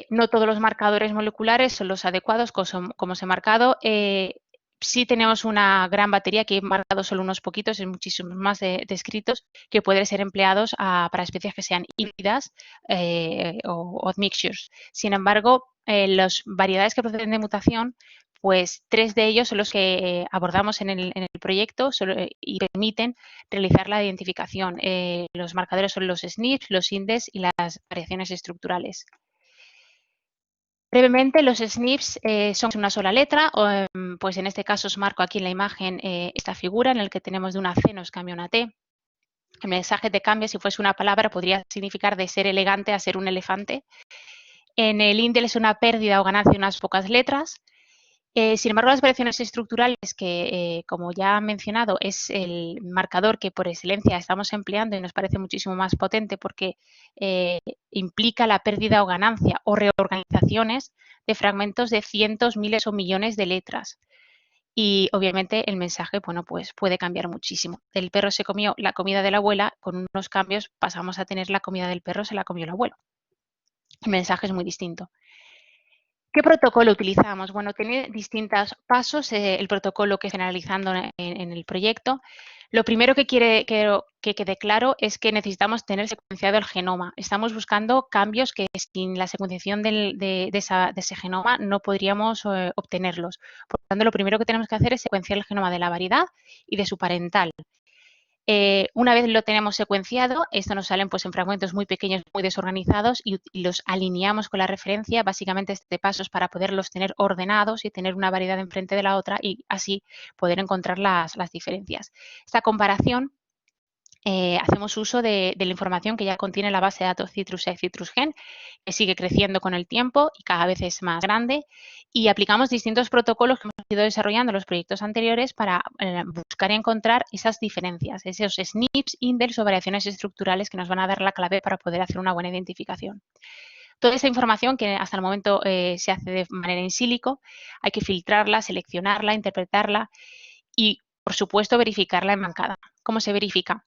no todos los marcadores moleculares son los adecuados, como os he marcado. Sí tenemos una gran batería, que he marcado solo unos poquitos, hay muchísimos más descritos, que pueden ser empleados para especies que sean híbridas o mixtures. Sin embargo, las variedades que proceden de mutación, pues 3 de ellos son los que abordamos en el proyecto y permiten realizar la identificación. Los marcadores son los SNPs, los INDES y las variaciones estructurales. Brevemente, los SNPs son una sola letra, pues en este caso os marco aquí en la imagen esta figura en la que tenemos de una C nos cambia una T. El mensaje te cambia, si fuese una palabra, podría significar de ser elegante a ser un elefante. En el INDES es una pérdida o ganancia de unas pocas letras. Sin embargo, las variaciones estructurales, que como ya han mencionado, es el marcador que por excelencia estamos empleando y nos parece muchísimo más potente porque implica la pérdida o ganancia o reorganizaciones de fragmentos de cientos, miles o millones de letras. Y obviamente el mensaje, bueno, pues puede cambiar muchísimo. El perro se comió la comida de la abuela, con unos cambios pasamos a tener la comida del perro se la comió el abuelo. El mensaje es muy distinto. ¿Qué protocolo utilizamos? Bueno, tiene distintos pasos el protocolo que estoy analizando en el proyecto. Lo primero que quiero que quede claro es que necesitamos tener secuenciado el genoma. Estamos buscando cambios que sin la secuenciación de ese genoma no podríamos obtenerlos. Por lo tanto, lo primero que tenemos que hacer es secuenciar el genoma de la variedad y de su parental. Una vez lo tenemos secuenciado, esto nos salen pues en fragmentos muy pequeños, muy desorganizados y los alineamos con la referencia. Básicamente este paso es para poderlos tener ordenados y tener una variedad enfrente de la otra y así poder encontrar las diferencias. Esta comparación hacemos uso de la información que ya contiene la base de datos CitrusEgg, CitrusGen, que sigue creciendo con el tiempo y cada vez es más grande, y aplicamos distintos protocolos que hemos ido desarrollando en los proyectos anteriores para buscar y encontrar esas diferencias, esos SNPs, INDES o variaciones estructurales que nos van a dar la clave para poder hacer una buena identificación. Toda esa información que hasta el momento se hace de manera in silico, hay que filtrarla, seleccionarla, interpretarla y, por supuesto, verificarla en bancada. ¿Cómo se verifica?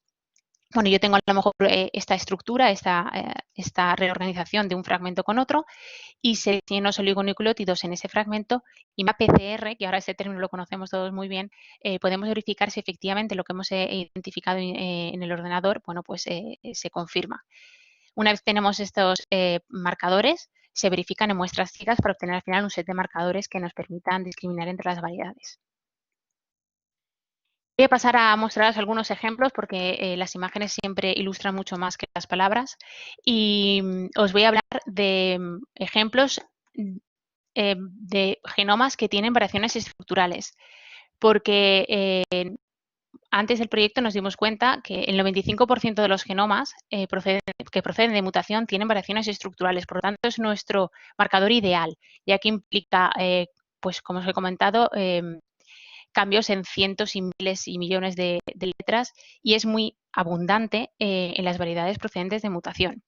Bueno, yo tengo a lo mejor esta estructura, esta reorganización de un fragmento con otro y selecciono los oligonucleótidos en ese fragmento y una PCR, que ahora este término lo conocemos todos muy bien, podemos verificar si efectivamente lo que hemos identificado en el ordenador, bueno, pues se confirma. Una vez tenemos estos marcadores, se verifican en muestras ciegas para obtener al final un set de marcadores que nos permitan discriminar entre las variedades. Voy a pasar a mostraros algunos ejemplos porque las imágenes siempre ilustran mucho más que las palabras y os voy a hablar de ejemplos de genomas que tienen variaciones estructurales, porque antes del proyecto nos dimos cuenta que el 95% de los genomas que proceden de mutación tienen variaciones estructurales, por lo tanto es nuestro marcador ideal, ya que implica, pues como os he comentado, cambios en cientos y miles y millones de letras y es muy abundante en las variedades procedentes de mutación.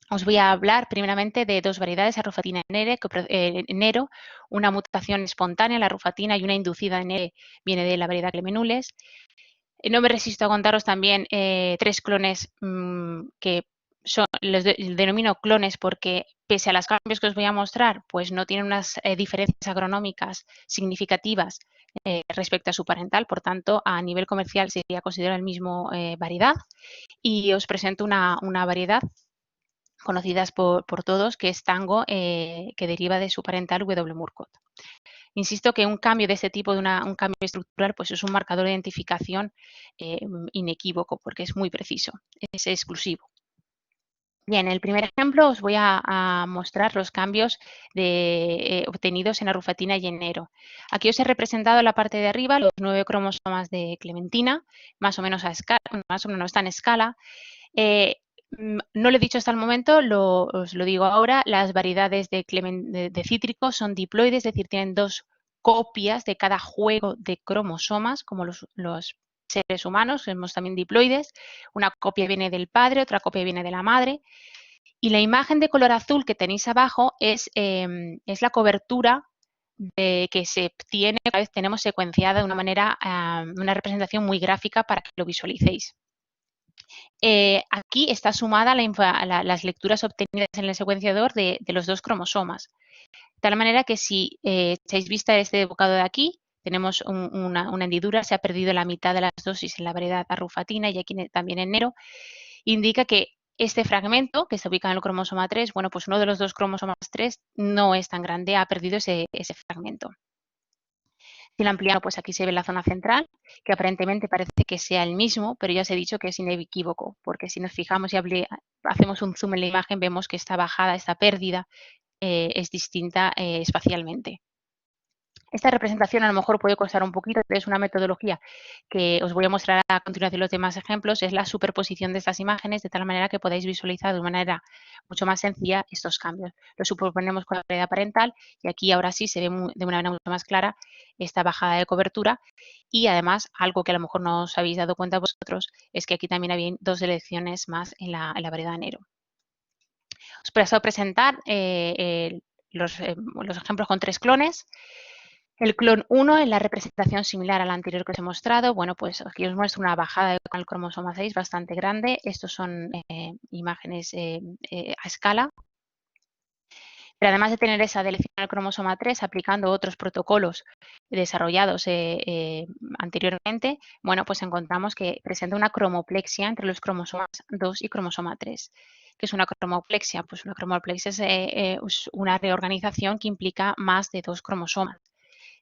Os voy a hablar primeramente de dos variedades, la rufatina en Nero, una mutación espontánea, la rufatina, y una inducida en Nero, viene de la variedad Clemenules. No me resisto a contaros también 3 clones que los denomino clones porque pese a los cambios que os voy a mostrar, pues no tienen unas diferencias agronómicas significativas respecto a su parental, por tanto, a nivel comercial sería considerado el mismo variedad. Y os presento una variedad conocidas por todos, que es Tango, que deriva de su parental W. Murcott. Insisto que un cambio de este tipo, un cambio estructural, pues es un marcador de identificación inequívoco, porque es muy preciso, es exclusivo. Bien, en el primer ejemplo os voy a mostrar los cambios obtenidos en la rufatina y en Nero. Aquí os he representado en la parte de arriba los 9 cromosomas de Clementina, más o menos a escala, más o menos está en escala. No lo he dicho hasta el momento, os lo digo ahora, las variedades de cítrico son diploides, es decir, tienen 2 copias de cada juego de cromosomas, como los seres humanos, somos también diploides. Una copia viene del padre, otra copia viene de la madre. Y la imagen de color azul que tenéis abajo es la cobertura que se obtiene una vez tenemos secuenciada de una manera, una representación muy gráfica para que lo visualicéis. Aquí está sumada las lecturas obtenidas en el secuenciador de los 2 cromosomas. De tal manera que si echáis vista a este bocado de aquí, tenemos una hendidura, se ha perdido la mitad de las dosis en la variedad rufatina y aquí también en Nero, indica que este fragmento, que está ubicado en el cromosoma 3, bueno, pues uno de los 2 cromosomas 3 no es tan grande, ha perdido ese fragmento. Si lo ampliamos, pues aquí se ve la zona central, que aparentemente parece que sea el mismo, pero ya os he dicho que es inequívoco, porque si nos fijamos y hacemos un zoom en la imagen, vemos que esta bajada, esta pérdida, es distinta espacialmente. Esta representación a lo mejor puede costar un poquito, es una metodología que os voy a mostrar a continuación los demás ejemplos, es la superposición de estas imágenes de tal manera que podáis visualizar de una manera mucho más sencilla estos cambios. Lo superponemos con la variedad parental y aquí ahora sí se ve de una manera mucho más clara esta bajada de cobertura y además algo que a lo mejor no os habéis dado cuenta vosotros es que aquí también había 2 selecciones más en la variedad Nero. Os paso a presentar los ejemplos con 3 clones. El clon 1 es la representación similar a la anterior que os he mostrado. Bueno, pues aquí os muestro una bajada con el cromosoma 6 bastante grande. Estos son imágenes a escala. Pero además de tener esa deleción al cromosoma 3, aplicando otros protocolos desarrollados anteriormente, bueno, pues encontramos que presenta una cromoplexia entre los cromosomas 2 y cromosoma 3. ¿Qué es una cromoplexia? Pues una cromoplexia es una reorganización que implica más de 2 cromosomas.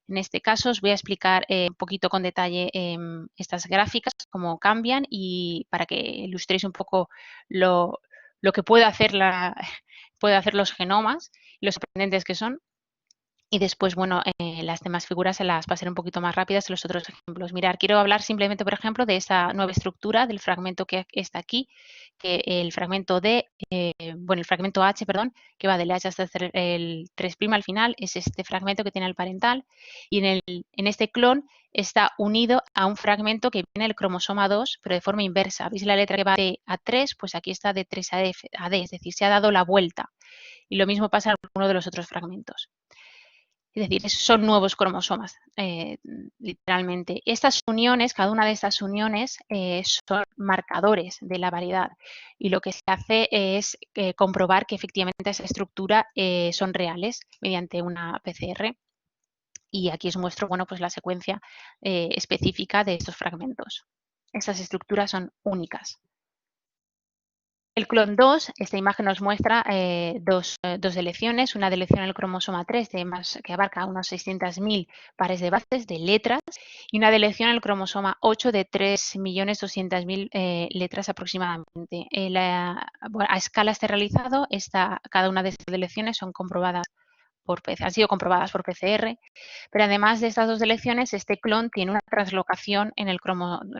En este caso os voy a explicar un poquito con detalle estas gráficas, cómo cambian y para que ilustréis un poco lo que puede hacer los genomas y lo sorprendentes que son. Y después, bueno, las demás figuras se las pasaré un poquito más rápidas en los otros ejemplos. Mirad, quiero hablar simplemente, por ejemplo, de esta nueva estructura del fragmento que está aquí, que el fragmento el fragmento H, perdón, que va del H hasta el 3' al final, es este fragmento que tiene el parental. Y en este clon está unido a un fragmento que viene del cromosoma 2, pero de forma inversa. ¿Veis la letra que va de A3? Pues aquí está de 3 a D, es decir, se ha dado la vuelta. Y lo mismo pasa en alguno de los otros fragmentos. Es decir, son nuevos cromosomas, literalmente. Estas uniones, cada una de estas uniones son marcadores de la variedad y lo que se hace es comprobar que efectivamente esa estructura son reales mediante una PCR. Y aquí os muestro, bueno, pues la secuencia específica de estos fragmentos. Estas estructuras son únicas. El clon 2, esta imagen nos muestra dos deleciones, una deleción en el cromosoma 3 que abarca unos 600.000 pares de bases de letras y una deleción en el cromosoma 8 de 3.200.000 letras aproximadamente. A escala este realizado, cada una de estas deleciones son comprobadas han sido comprobadas por PCR, pero además de estas dos deleciones, este clon tiene una translocación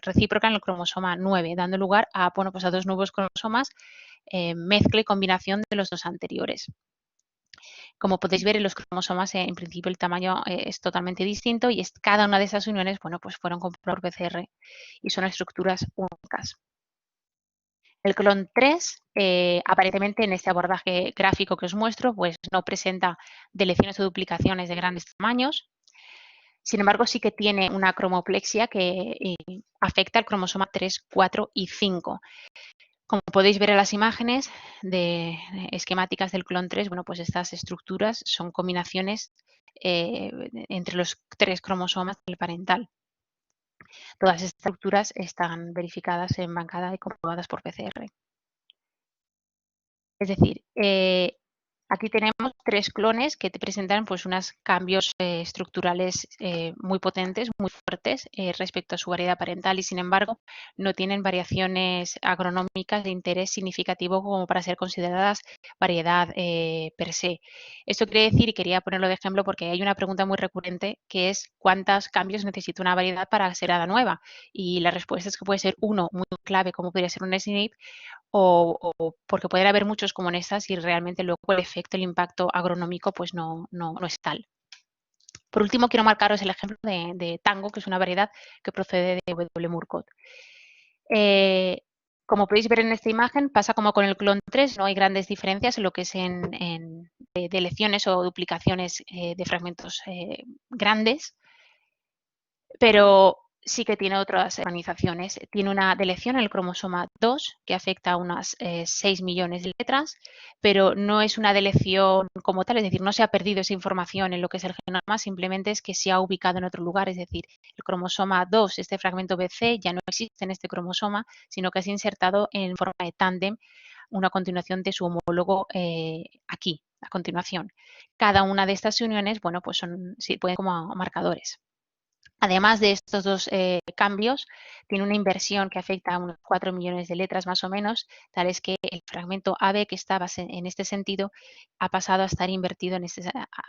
recíproca en el cromosoma 9, dando lugar a, a dos nuevos cromosomas, mezcla y combinación de los dos anteriores. Como podéis ver, en los cromosomas, en principio, el tamaño es totalmente distinto y cada una de esas uniones, pues fueron comprobadas por PCR y son estructuras únicas. El clon 3, aparentemente en este abordaje gráfico que os muestro, pues no presenta deleciones o duplicaciones de grandes tamaños. Sin embargo, sí que tiene una cromoplexia que afecta al cromosoma 3, 4 y 5. Como podéis ver en las imágenes esquemáticas del clon 3, bueno, pues estas estructuras son combinaciones entre los 3 cromosomas del parental. Todas estas estructuras están verificadas en bancada y comprobadas por PCR. Es decir, aquí tenemos 3 clones que te presentan pues unos cambios estructurales muy potentes, muy fuertes respecto a su variedad parental y sin embargo no tienen variaciones agronómicas de interés significativo como para ser consideradas variedad per se. Esto quiere decir, y quería ponerlo de ejemplo porque hay una pregunta muy recurrente que es ¿cuántos cambios necesita una variedad para ser hada nueva? Y la respuesta es que puede ser uno muy clave como podría ser un SNP o porque pueden haber muchos como en estas y realmente luego el efecto, el impacto agronómico pues no es tal. Por último, quiero marcaros el ejemplo de Tango, que es una variedad que procede de W. Murcott. Como podéis ver en esta imagen, pasa como con el clon 3, no hay grandes diferencias en lo que es de lecciones o duplicaciones de fragmentos grandes, pero sí que tiene otras organizaciones. Tiene una deleción en el cromosoma 2 que afecta a unas 6 millones de letras, pero no es una deleción como tal, es decir, no se ha perdido esa información en lo que es el genoma, simplemente es que se ha ubicado en otro lugar, es decir, el cromosoma 2, este fragmento BC, ya no existe en este cromosoma, sino que se ha insertado en forma de tándem una continuación de su homólogo aquí, a continuación. Cada una de estas uniones, bueno, pues pueden como marcadores. Además de estos dos cambios, tiene una inversión que afecta a unos 4 millones de letras más o menos, tal es que el fragmento AB que estaba en este sentido ha pasado a estar invertido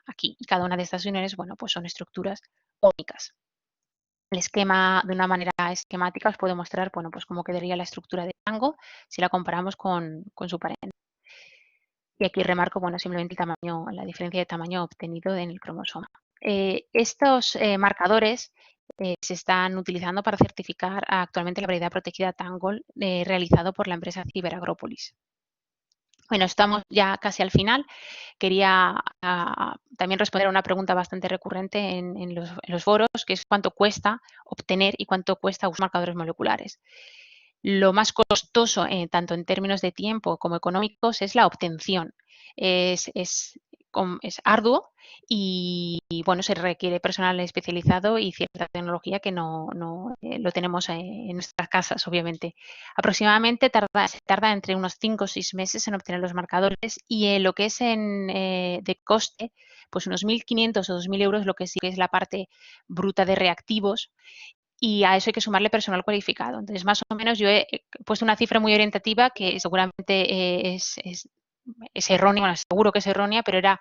aquí. Y cada una de estas uniones, bueno, pues son estructuras únicas. El esquema, de una manera esquemática, os puedo mostrar, bueno, pues cómo quedaría la estructura de Tango si la comparamos con su pareja. Y aquí remarco, bueno, simplemente la diferencia de tamaño obtenido en el cromosoma. Estos marcadores se están utilizando para certificar actualmente la variedad protegida Tangle realizado por la empresa Cyberagrópolis. Bueno, estamos ya casi al final. Quería también responder a una pregunta bastante recurrente en los foros, que es cuánto cuesta obtener y cuánto cuesta usar marcadores moleculares. Lo más costoso, tanto en términos de tiempo como económicos, es la obtención. Es arduo y, bueno, se requiere personal especializado y cierta tecnología que no lo tenemos en nuestras casas, obviamente. Aproximadamente se tarda entre unos 5 o 6 meses en obtener los marcadores y lo que es de coste, pues unos 1.500 o 2.000 euros, lo que sí que es la parte bruta de reactivos. Y a eso hay que sumarle personal cualificado. Entonces, más o menos yo he puesto una cifra muy orientativa que seguramente es errónea, bueno, seguro que es errónea, pero era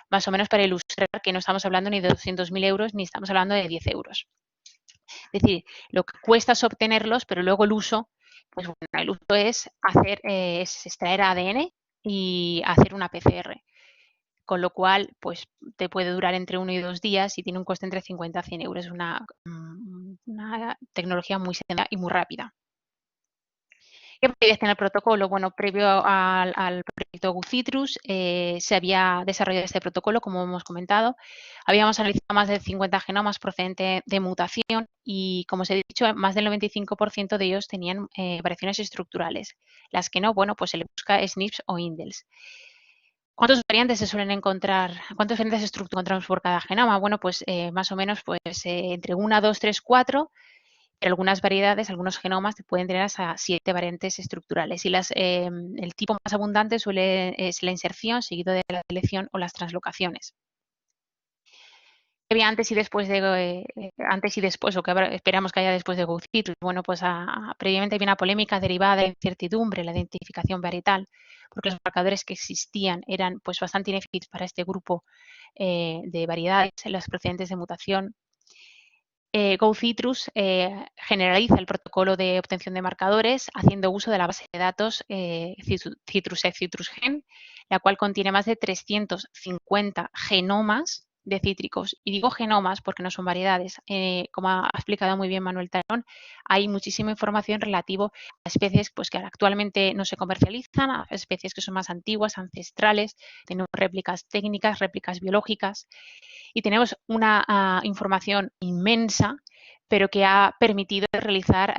más o menos para ilustrar que no estamos hablando ni de 200.000 euros ni estamos hablando de 10 euros. Es decir, lo que cuesta es obtenerlos, pero luego el uso, pues bueno, el uso es extraer ADN y hacer una PCR. Con lo cual, pues te puede durar entre 1 y 2 días y tiene un coste entre 50 a 100 euros. Es una tecnología muy sencilla y muy rápida. ¿Qué validez tiene el protocolo? Bueno, previo al proyecto GoCitrus se había desarrollado este protocolo, como hemos comentado. Habíamos analizado más de 50 genomas procedentes de mutación y, como os he dicho, más del 95% de ellos tenían variaciones estructurales. Las que no, bueno, pues se le busca SNPs o indels. ¿Cuántas variantes se suelen encontrar? ¿Cuántas variantes estructurales encontramos por cada genoma? Bueno, pues más o menos pues, entre 1, 2, 3, 4. Pero algunas variedades, algunos genomas pueden tener hasta 7 variantes estructurales. Y el tipo más abundante es la inserción, seguido de la deleción o las translocaciones. ¿Qué había antes y después o que esperamos que haya después de GoCitrus? Bueno, pues previamente había una polémica derivada de incertidumbre, la identificación varietal, porque los marcadores que existían eran pues bastante ineficaces para este grupo de variedades, las procedentes de mutación. GoCitrus generaliza el protocolo de obtención de marcadores haciendo uso de la base de datos CitrusGen, la cual contiene más de 350 genomas de cítricos. Y digo genomas porque no son variedades. Como ha explicado muy bien Manuel Tarón, hay muchísima información relativa a especies pues, que actualmente no se comercializan, a especies que son más antiguas, ancestrales, tenemos réplicas técnicas, réplicas biológicas. Y tenemos una información inmensa, pero que ha permitido realizar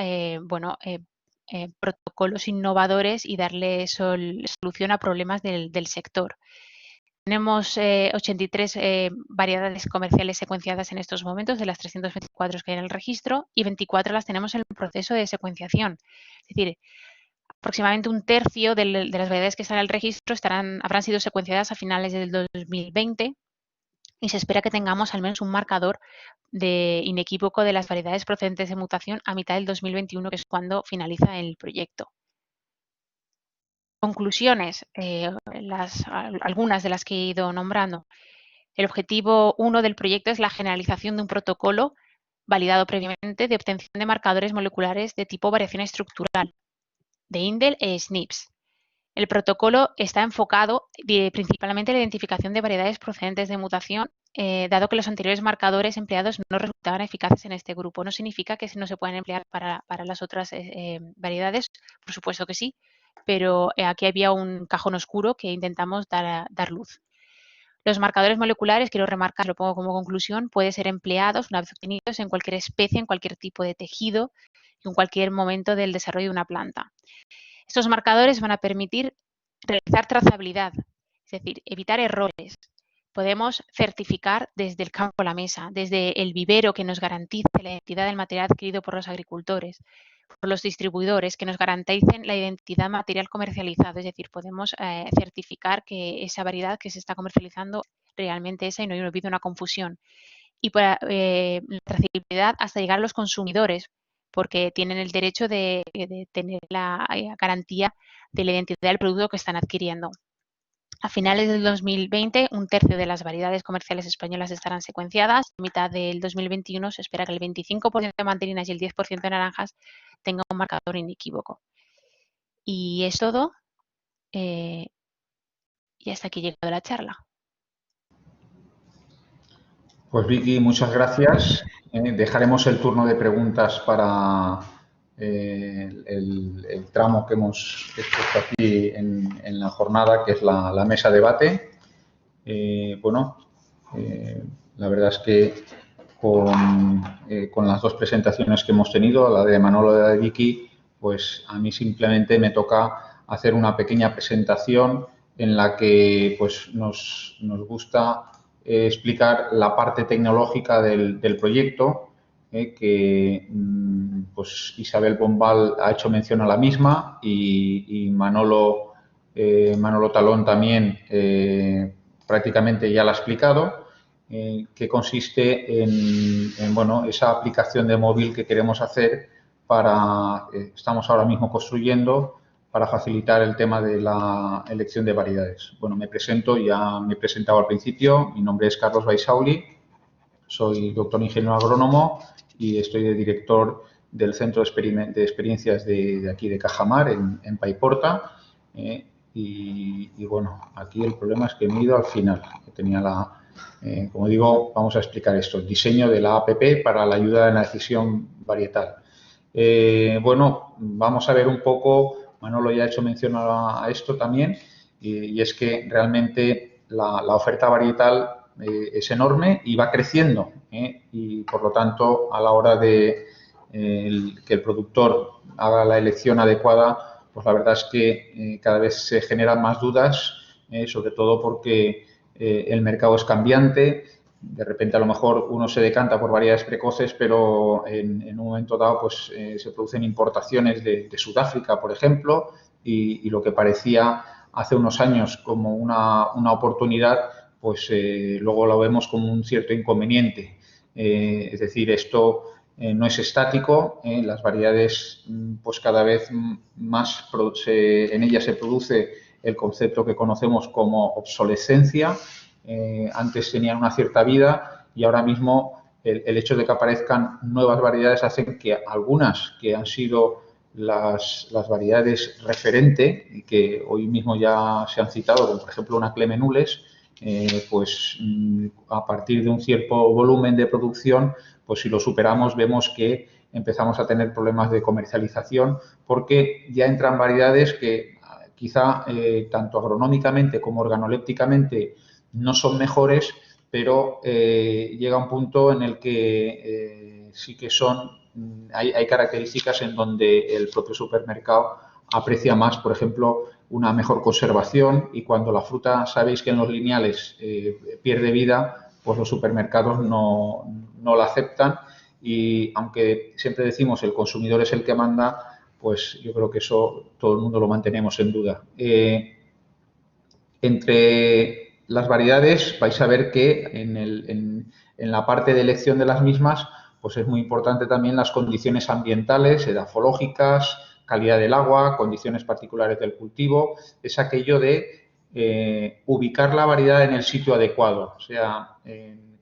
protocolos innovadores y darle solución a problemas del sector. Tenemos 83 variedades comerciales secuenciadas en estos momentos, de las 324 que hay en el registro, y 24 las tenemos en el proceso de secuenciación. Es decir, aproximadamente un tercio de las variedades que están en el registro habrán sido secuenciadas a finales del 2020. Y se espera que tengamos al menos un marcador inequívoco de las variedades procedentes de mutación a mitad del 2021, que es cuando finaliza el proyecto. Conclusiones, algunas de las que he ido nombrando. El objetivo 1 del proyecto es la generalización de un protocolo validado previamente de obtención de marcadores moleculares de tipo variación estructural, de indel e SNPs. El protocolo está enfocado principalmente en la identificación de variedades procedentes de mutación, dado que los anteriores marcadores empleados no resultaban eficaces en este grupo. No significa que no se puedan emplear para las otras variedades, por supuesto que sí, pero aquí había un cajón oscuro que intentamos dar luz. Los marcadores moleculares, quiero remarcar, lo pongo como conclusión, pueden ser empleados una vez obtenidos en cualquier especie, en cualquier tipo de tejido y en cualquier momento del desarrollo de una planta. Estos marcadores van a permitir realizar trazabilidad, es decir, evitar errores. Podemos certificar desde el campo a la mesa, desde el vivero que nos garantice la identidad del material adquirido por los agricultores, por los distribuidores que nos garanticen la identidad material comercializado, es decir, podemos certificar que esa variedad que se está comercializando realmente es esa y no ha habido una confusión. Y para la trazabilidad hasta llegar a los consumidores, porque tienen el derecho de tener la garantía de la identidad del producto que están adquiriendo. A finales del 2020, un tercio de las variedades comerciales españolas estarán secuenciadas. A mitad del 2021 se espera que el 25% de mandarinas y el 10% de naranjas tengan un marcador inequívoco. Y es todo. Y hasta aquí llegado la charla. Pues Vicky, muchas gracias. Dejaremos el turno de preguntas para el tramo que hemos expuesto aquí en la jornada, que es la mesa debate. La verdad es que con las dos presentaciones que hemos tenido, la de Manolo y la de Vicky, pues a mí simplemente me toca hacer una pequeña presentación en la que pues nos gusta explicar la parte tecnológica del proyecto, que pues Isabel Bombal ha hecho mención a la misma y Manolo Talón también prácticamente ya la ha explicado, que consiste en esa aplicación de móvil que queremos hacer estamos ahora mismo construyendo para facilitar el tema de la elección de variedades. Bueno, me presento, ya me he presentado al principio, mi nombre es Carlos Baisauli, soy doctor ingeniero agrónomo y estoy de director del Centro de Experiencias de aquí de Cajamar, en Paiporta. Y bueno, aquí el problema es que me he ido al final. Tenía como digo, vamos a explicar esto, el diseño de la APP para la ayuda en la decisión varietal. Vamos a ver un poco, Manolo ya ha hecho mención a esto también, y es que realmente la oferta varietal es enorme y va creciendo, y por lo tanto a la hora de que el productor haga la elección adecuada, pues la verdad es que cada vez se generan más dudas, sobre todo porque el mercado es cambiante. De repente a lo mejor uno se decanta por variedades precoces, pero en un momento dado pues se producen importaciones de Sudáfrica, por ejemplo, y lo que parecía hace unos años como una oportunidad, pues luego lo vemos como un cierto inconveniente. Es decir, esto no es estático, las variedades pues cada vez más en ellas se produce el concepto que conocemos como obsolescencia. Antes tenían una cierta vida y ahora mismo el hecho de que aparezcan nuevas variedades hacen que algunas que han sido las variedades referente y que hoy mismo ya se han citado, como por ejemplo una Clemenules, pues a partir de un cierto volumen de producción, pues si lo superamos vemos que empezamos a tener problemas de comercialización porque ya entran variedades que quizá tanto agronómicamente como organolépticamente no son mejores, pero llega un punto en el que sí que hay características en donde el propio supermercado aprecia más, por ejemplo, una mejor conservación, y cuando la fruta, sabéis que en los lineales pierde vida, pues los supermercados no la aceptan, y aunque siempre decimos el consumidor es el que manda, pues yo creo que eso todo el mundo lo mantenemos en duda. Entre las variedades vais a ver que en la parte de elección de las mismas, pues es muy importante también las condiciones ambientales, edafológicas, calidad del agua, condiciones particulares del cultivo. Es aquello de ubicar la variedad en el sitio adecuado. O sea,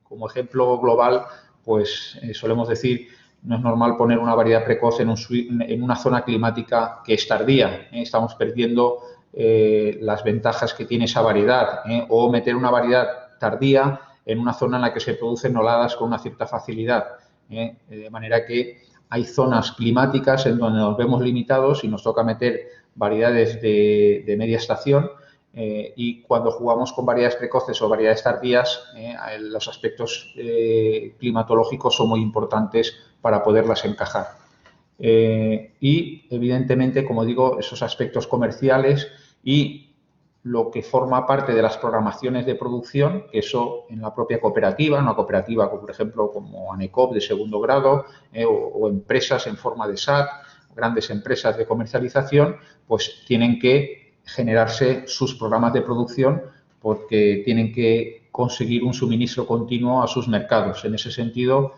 como ejemplo global, pues solemos decir, no es normal poner una variedad precoz en una zona climática que es tardía. Estamos perdiendo las ventajas que tiene esa variedad, o meter una variedad tardía en una zona en la que se producen oladas con una cierta facilidad. De manera que hay zonas climáticas en donde nos vemos limitados y nos toca meter variedades de media estación, y cuando jugamos con variedades precoces o variedades tardías, los aspectos climatológicos son muy importantes para poderlas encajar. Y, evidentemente, como digo, esos aspectos comerciales y lo que forma parte de las programaciones de producción, que eso en la propia cooperativa, una cooperativa, por ejemplo, como ANECOP de segundo grado, o empresas en forma de SAT, grandes empresas de comercialización, pues tienen que generarse sus programas de producción porque tienen que conseguir un suministro continuo a sus mercados. En ese sentido,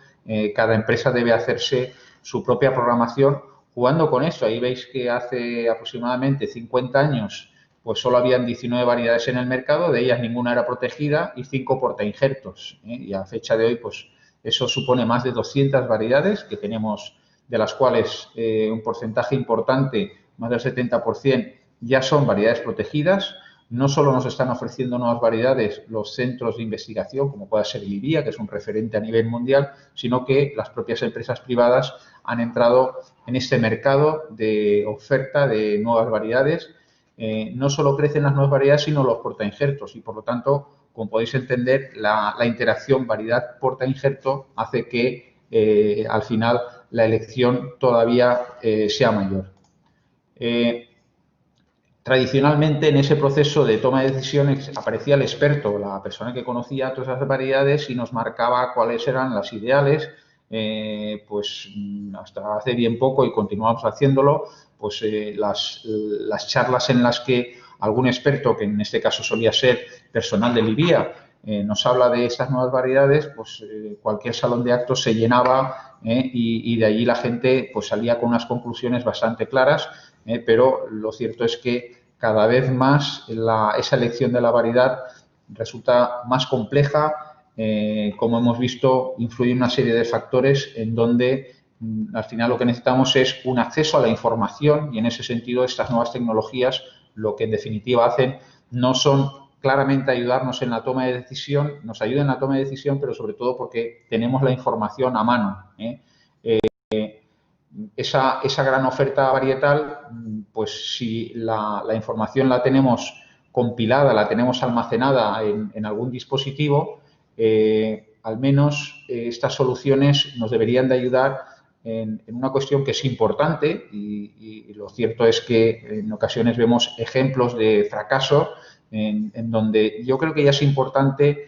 cada empresa debe hacerse su propia programación jugando con eso. Ahí veis que hace aproximadamente 50 años pues solo habían 19 variedades en el mercado, de ellas ninguna era protegida y 5 portainjertos. Y a fecha de hoy, pues eso supone más de 200 variedades que tenemos, de las cuales un porcentaje importante, más del 70%, ya son variedades protegidas. No solo nos están ofreciendo nuevas variedades los centros de investigación, como pueda ser el IBIA, que es un referente a nivel mundial, sino que las propias empresas privadas han entrado en este mercado de oferta de nuevas variedades. No solo crecen las nuevas variedades, sino los portainjertos, y por lo tanto, como podéis entender, la interacción variedad-portainjerto hace que al final la elección todavía sea mayor. Tradicionalmente, en ese proceso de toma de decisiones aparecía el experto, la persona que conocía todas esas variedades y nos marcaba cuáles eran las ideales. Pues hasta hace bien poco, y continuamos haciéndolo, pues las charlas en las que algún experto, que en este caso solía ser personal del IBIA, nos habla de estas nuevas variedades, pues cualquier salón de actos se llenaba, y de allí la gente pues salía con unas conclusiones bastante claras, pero lo cierto es que cada vez más esa elección de la variedad resulta más compleja. Como hemos visto, influye una serie de factores en donde al final lo que necesitamos es un acceso a la información, y en ese sentido estas nuevas tecnologías lo que en definitiva hacen no son claramente ayudarnos en la toma de decisión, nos ayudan en la toma de decisión, pero sobre todo porque tenemos la información a mano. esa gran oferta varietal, pues si la información la tenemos compilada, la tenemos almacenada en algún dispositivo, al menos estas soluciones nos deberían de ayudar en una cuestión que es importante y lo cierto es que en ocasiones vemos ejemplos de fracaso en donde yo creo que ya es importante,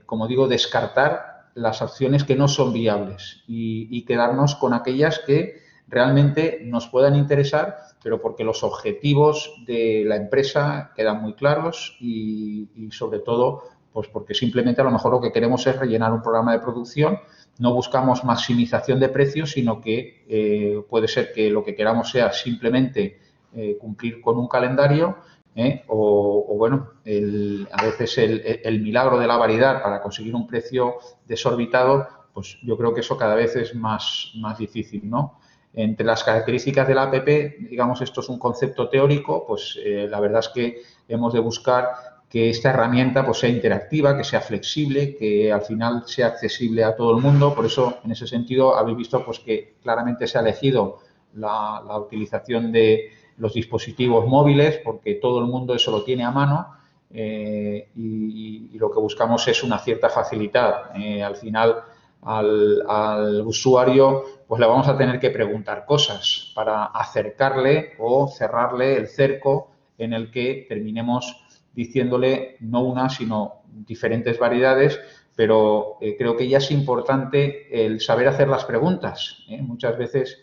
como digo, descartar las acciones que no son viables y quedarnos con aquellas que realmente nos puedan interesar, pero porque los objetivos de la empresa quedan muy claros y sobre todo, pues porque simplemente a lo mejor lo que queremos es rellenar un programa de producción, no buscamos maximización de precios, sino que puede ser que lo que queramos sea simplemente cumplir con un calendario, o bueno, a veces el milagro de la variedad para conseguir un precio desorbitado, pues yo creo que eso cada vez es más difícil, ¿no? Entre las características de la app, digamos, esto es un concepto teórico, pues la verdad es que hemos de buscar que esta herramienta pues sea interactiva, que sea flexible, que al final sea accesible a todo el mundo. Por eso, en ese sentido, habéis visto pues que claramente se ha elegido la utilización de los dispositivos móviles, porque todo el mundo eso lo tiene a mano y lo que buscamos es una cierta facilidad. Al final, al usuario pues le vamos a tener que preguntar cosas para acercarle o cerrarle el cerco en el que terminemos diciéndole no una, sino diferentes variedades, pero creo que ya es importante el saber hacer las preguntas. Muchas veces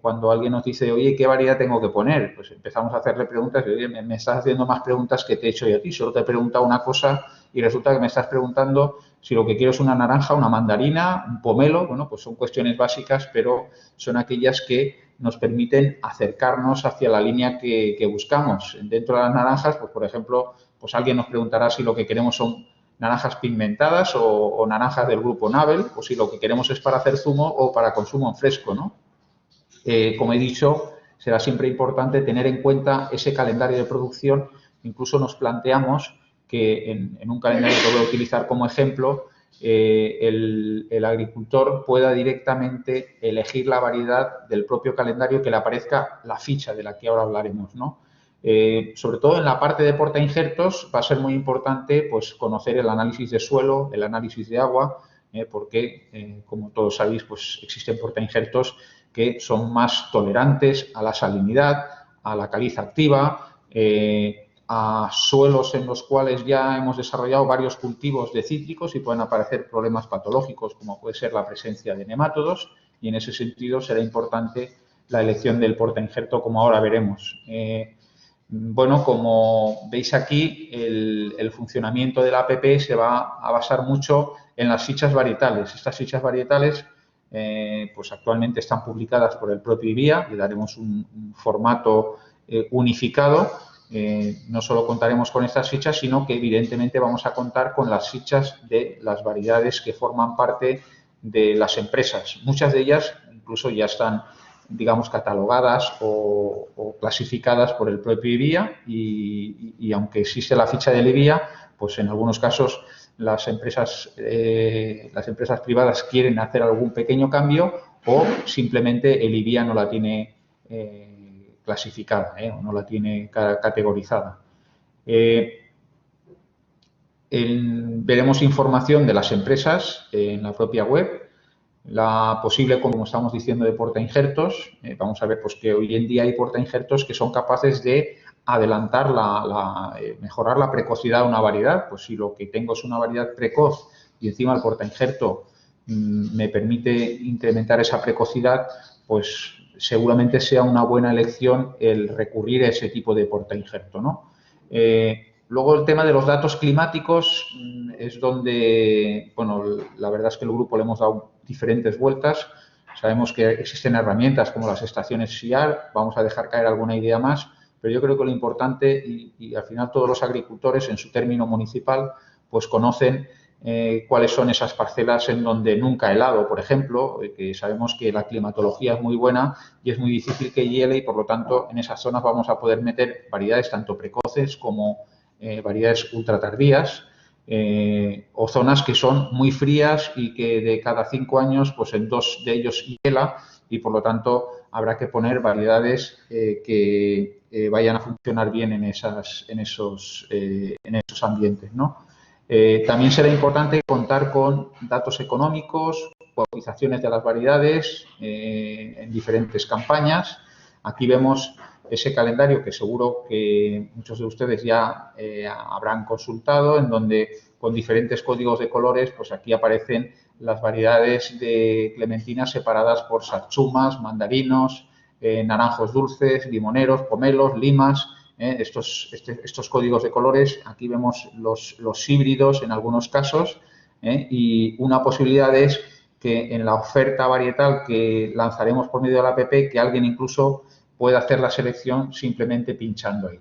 cuando alguien nos dice, oye, ¿qué variedad tengo que poner? Pues empezamos a hacerle preguntas y, oye, me estás haciendo más preguntas que te he hecho yo a ti. Solo te he preguntado una cosa y resulta que me estás preguntando si lo que quiero es una naranja, una mandarina, un pomelo. Bueno, pues son cuestiones básicas, pero son aquellas que nos permiten acercarnos hacia la línea que buscamos. Dentro de las naranjas, pues por ejemplo, pues alguien nos preguntará si lo que queremos son naranjas pigmentadas o naranjas del grupo Nabel, o si lo que queremos es para hacer zumo o para consumo en fresco, ¿no? Como he dicho, será siempre importante tener en cuenta ese calendario de producción. Incluso nos planteamos que en un calendario que voy a utilizar como ejemplo, el agricultor pueda directamente elegir la variedad del propio calendario, que le aparezca la ficha de la que ahora hablaremos, ¿no? Sobre todo en la parte de portainjertos va a ser muy importante pues, conocer el análisis de suelo, el análisis de agua, porque, como todos sabéis, pues, existen portainjertos que son más tolerantes a la salinidad, a la caliza activa, a suelos en los cuales ya hemos desarrollado varios cultivos de cítricos y pueden aparecer problemas patológicos como puede ser la presencia de nemátodos, y en ese sentido será importante la elección del portainjerto, como ahora veremos. Bueno, como veis aquí, el funcionamiento de la app se va a basar mucho en las fichas varietales. Estas fichas varietales pues actualmente están publicadas por el propio IBIA, le daremos un formato unificado. No solo contaremos con estas fichas, sino que evidentemente vamos a contar con las fichas de las variedades que forman parte de las empresas. Muchas de ellas incluso ya están, digamos, catalogadas o clasificadas por el propio IBIA y aunque existe la ficha del IBIA, pues en algunos casos las empresas privadas quieren hacer algún pequeño cambio o simplemente el IBIA no la tiene clasificada o no la tiene categorizada. Veremos información de las empresas en la propia web, la posible, como estamos diciendo, de portainjertos. Vamos a ver pues, que hoy en día hay portainjertos que son capaces de adelantar, mejorar la precocidad de una variedad. Pues si lo que tengo es una variedad precoz y encima el portainjerto me permite incrementar esa precocidad, pues seguramente sea una buena elección el recurrir a ese tipo de portainjerto, ¿no? Luego el tema de los datos climáticos es donde, bueno, la verdad es que el grupo le hemos dado diferentes vueltas. Sabemos que existen herramientas como las estaciones SIAR, vamos a dejar caer alguna idea más, pero yo creo que lo importante, y al final todos los agricultores en su término municipal, pues conocen cuáles son esas parcelas en donde nunca ha helado, por ejemplo, que sabemos que la climatología es muy buena y es muy difícil que hiele y, por lo tanto, en esas zonas vamos a poder meter variedades tanto precoces como variedades ultra tardías. o zonas que son muy frías y que de cada 5 años, pues en 2 de ellos hiela y por lo tanto habrá que poner variedades que vayan a funcionar bien en esos ambientes, ¿no? También será importante contar con datos económicos, cotizaciones de las variedades en diferentes campañas. Aquí vemos ese calendario que seguro que muchos de ustedes ya habrán consultado, en donde con diferentes códigos de colores, pues aquí aparecen las variedades de clementinas separadas por satsumas, mandarinos, naranjos dulces, limoneros, pomelos, limas. Estos códigos de colores, aquí vemos los híbridos en algunos casos, y una posibilidad es que en la oferta varietal que lanzaremos por medio de la app, que alguien incluso pueda hacer la selección simplemente pinchando ahí.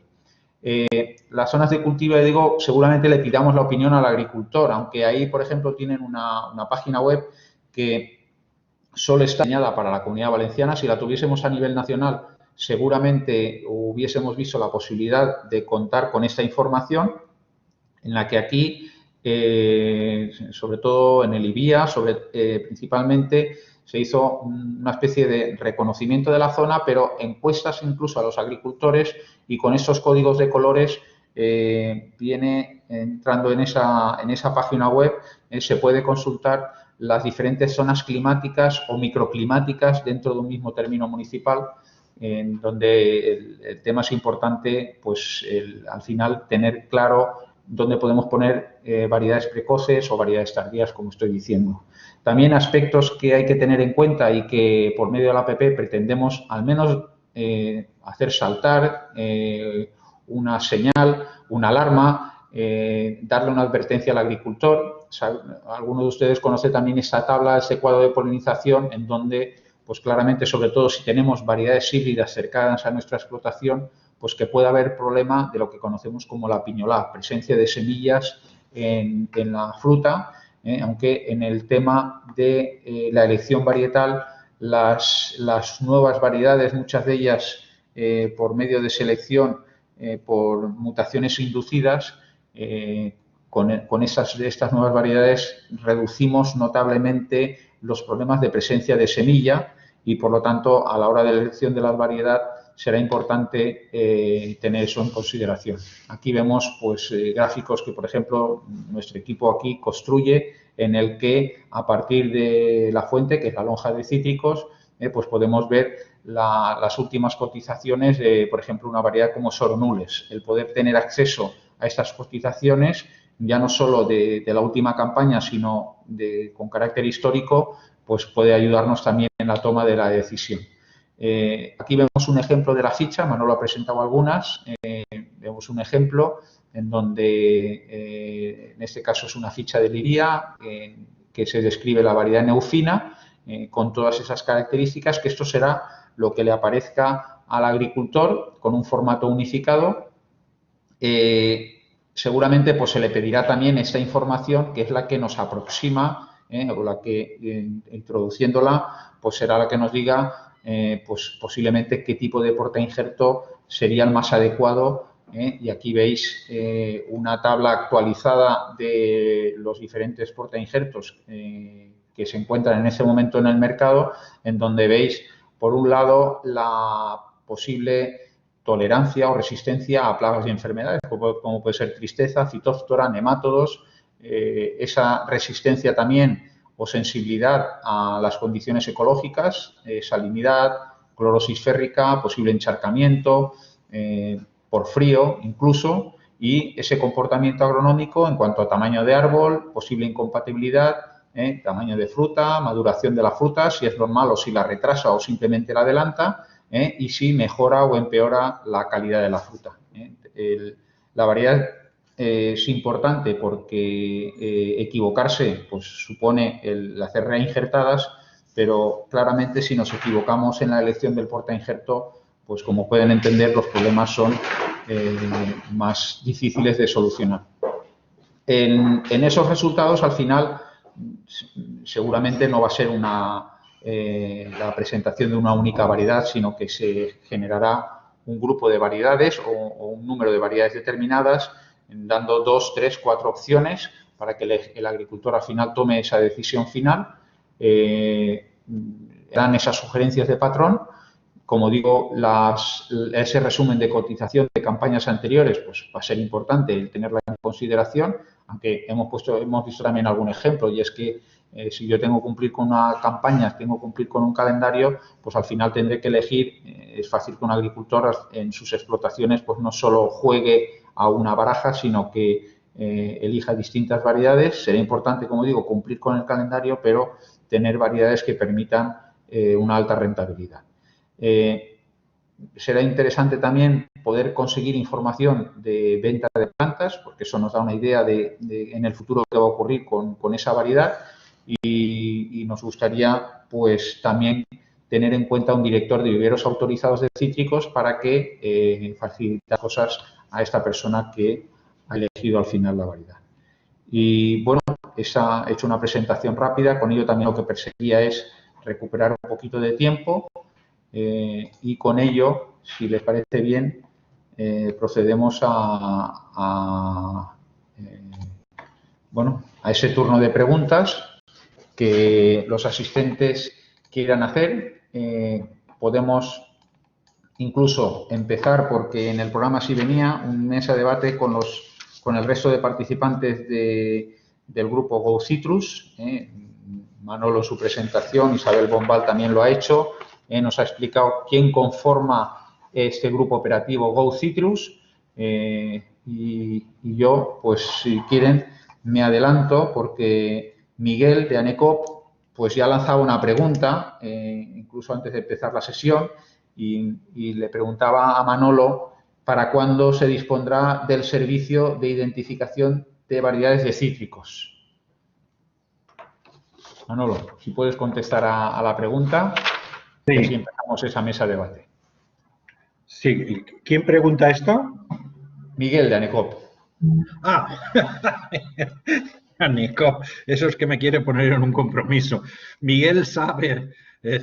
Las zonas de cultivo, digo, seguramente le pidamos la opinión al agricultor, aunque ahí, por ejemplo, tienen una página web que solo está diseñada para la Comunidad Valenciana. Si la tuviésemos a nivel nacional, seguramente hubiésemos visto la posibilidad de contar con esta información, en la que aquí, sobre todo en el IBIA, principalmente se hizo una especie de reconocimiento de la zona, pero encuestas incluso a los agricultores, y con estos códigos de colores viene entrando en esa página web, se puede consultar las diferentes zonas climáticas o microclimáticas dentro de un mismo término municipal, en donde el tema es importante, pues al final tener claro dónde podemos poner variedades precoces o variedades tardías, como estoy diciendo. También aspectos que hay que tener en cuenta y que por medio de la app pretendemos al menos hacer saltar una señal, una alarma, darle una advertencia al agricultor. O sea, alguno de ustedes conoce también esta tabla, este cuadro de polinización, en donde, pues claramente, sobre todo si tenemos variedades híbridas cercanas a nuestra explotación, pues que pueda haber problema de lo que conocemos como la piñolá, presencia de semillas en la fruta, aunque en el tema de la elección varietal, las nuevas variedades, muchas de ellas por medio de selección, por mutaciones inducidas, con estas nuevas variedades reducimos notablemente los problemas de presencia de semilla y, por lo tanto, a la hora de la elección de la variedad será importante tener eso en consideración. Aquí vemos pues, gráficos que, por ejemplo, nuestro equipo aquí construye, en el que a partir de la fuente, que es la lonja de cítricos, pues podemos ver las últimas cotizaciones de, por ejemplo, una variedad como Soronules. El poder tener acceso a estas cotizaciones, ya no solo de la última campaña, sino con carácter histórico, pues puede ayudarnos también en la toma de la decisión. Aquí vemos un ejemplo de la ficha, Manolo ha presentado algunas, vemos un ejemplo en donde en este caso es una ficha de Liria, que se describe la variedad neufina con todas esas características, que esto será lo que le aparezca al agricultor con un formato unificado. Seguramente pues, se le pedirá también esta información, que es la que nos aproxima, o la que introduciéndola pues será la que nos diga pues posiblemente qué tipo de portainjerto sería el más adecuado. Y aquí veis una tabla actualizada de los diferentes portainjertos que se encuentran en ese momento en el mercado, en donde veis, por un lado, la posible tolerancia o resistencia a plagas y enfermedades, como puede ser tristeza, fitóftora, nemátodos, esa resistencia también o sensibilidad a las condiciones ecológicas, salinidad, clorosis férrica, posible encharcamiento, por frío incluso, y ese comportamiento agronómico en cuanto a tamaño de árbol, posible incompatibilidad, tamaño de fruta, maduración de la fruta, si es normal o si la retrasa o simplemente la adelanta, y si mejora o empeora la calidad de la fruta. La variedad es importante porque equivocarse pues, supone el hacer reinjertadas, pero claramente si nos equivocamos en la elección del portainjerto, pues como pueden entender, los problemas son más difíciles de solucionar. En esos resultados, al final, seguramente no va a ser la presentación de una única variedad, sino que se generará un grupo de variedades o un número de variedades determinadas dando 2, 3, 4 opciones para que el agricultor al final tome esa decisión final. Dan esas sugerencias de patrón. Como digo, ese resumen de cotización de campañas anteriores pues va a ser importante el tenerla en consideración, aunque hemos visto también algún ejemplo, y es que si yo tengo que cumplir con una campaña, tengo que cumplir con un calendario, pues al final tendré que elegir. Es fácil que un agricultor en sus explotaciones pues no solo juegue a una baraja, sino que elija distintas variedades. Será importante, como digo, cumplir con el calendario, pero tener variedades que permitan una alta rentabilidad. Será interesante también poder conseguir información de venta de plantas, porque eso nos da una idea de en el futuro qué va a ocurrir con esa variedad, y nos gustaría pues también tener en cuenta un director de viveros autorizados de cítricos para que facilite cosas a esta persona que ha elegido al final la variedad. Y bueno, he hecho una presentación rápida. Con ello también lo que perseguía es recuperar un poquito de tiempo y con ello, si les parece bien, procedemos a ese turno de preguntas que los asistentes quieran hacer. Podemos incluso empezar, porque en el programa sí venía un mesa de debate con el resto de participantes del grupo Go Citrus. Manolo en su presentación, Isabel Bombal también lo ha hecho. Nos ha explicado quién conforma este grupo operativo Go Citrus. Y yo, pues si quieren, me adelanto, porque Miguel de ANECOP pues ya lanzaba una pregunta, incluso antes de empezar la sesión, y le preguntaba a Manolo para cuándo se dispondrá del servicio de identificación de variedades de cítricos. Manolo, si puedes contestar a la pregunta, sí. Y así empezamos esa mesa de debate. Sí. ¿Quién pregunta esto? Miguel de ANECOP. ANECOP, eso es que me quiere poner en un compromiso. Miguel sabe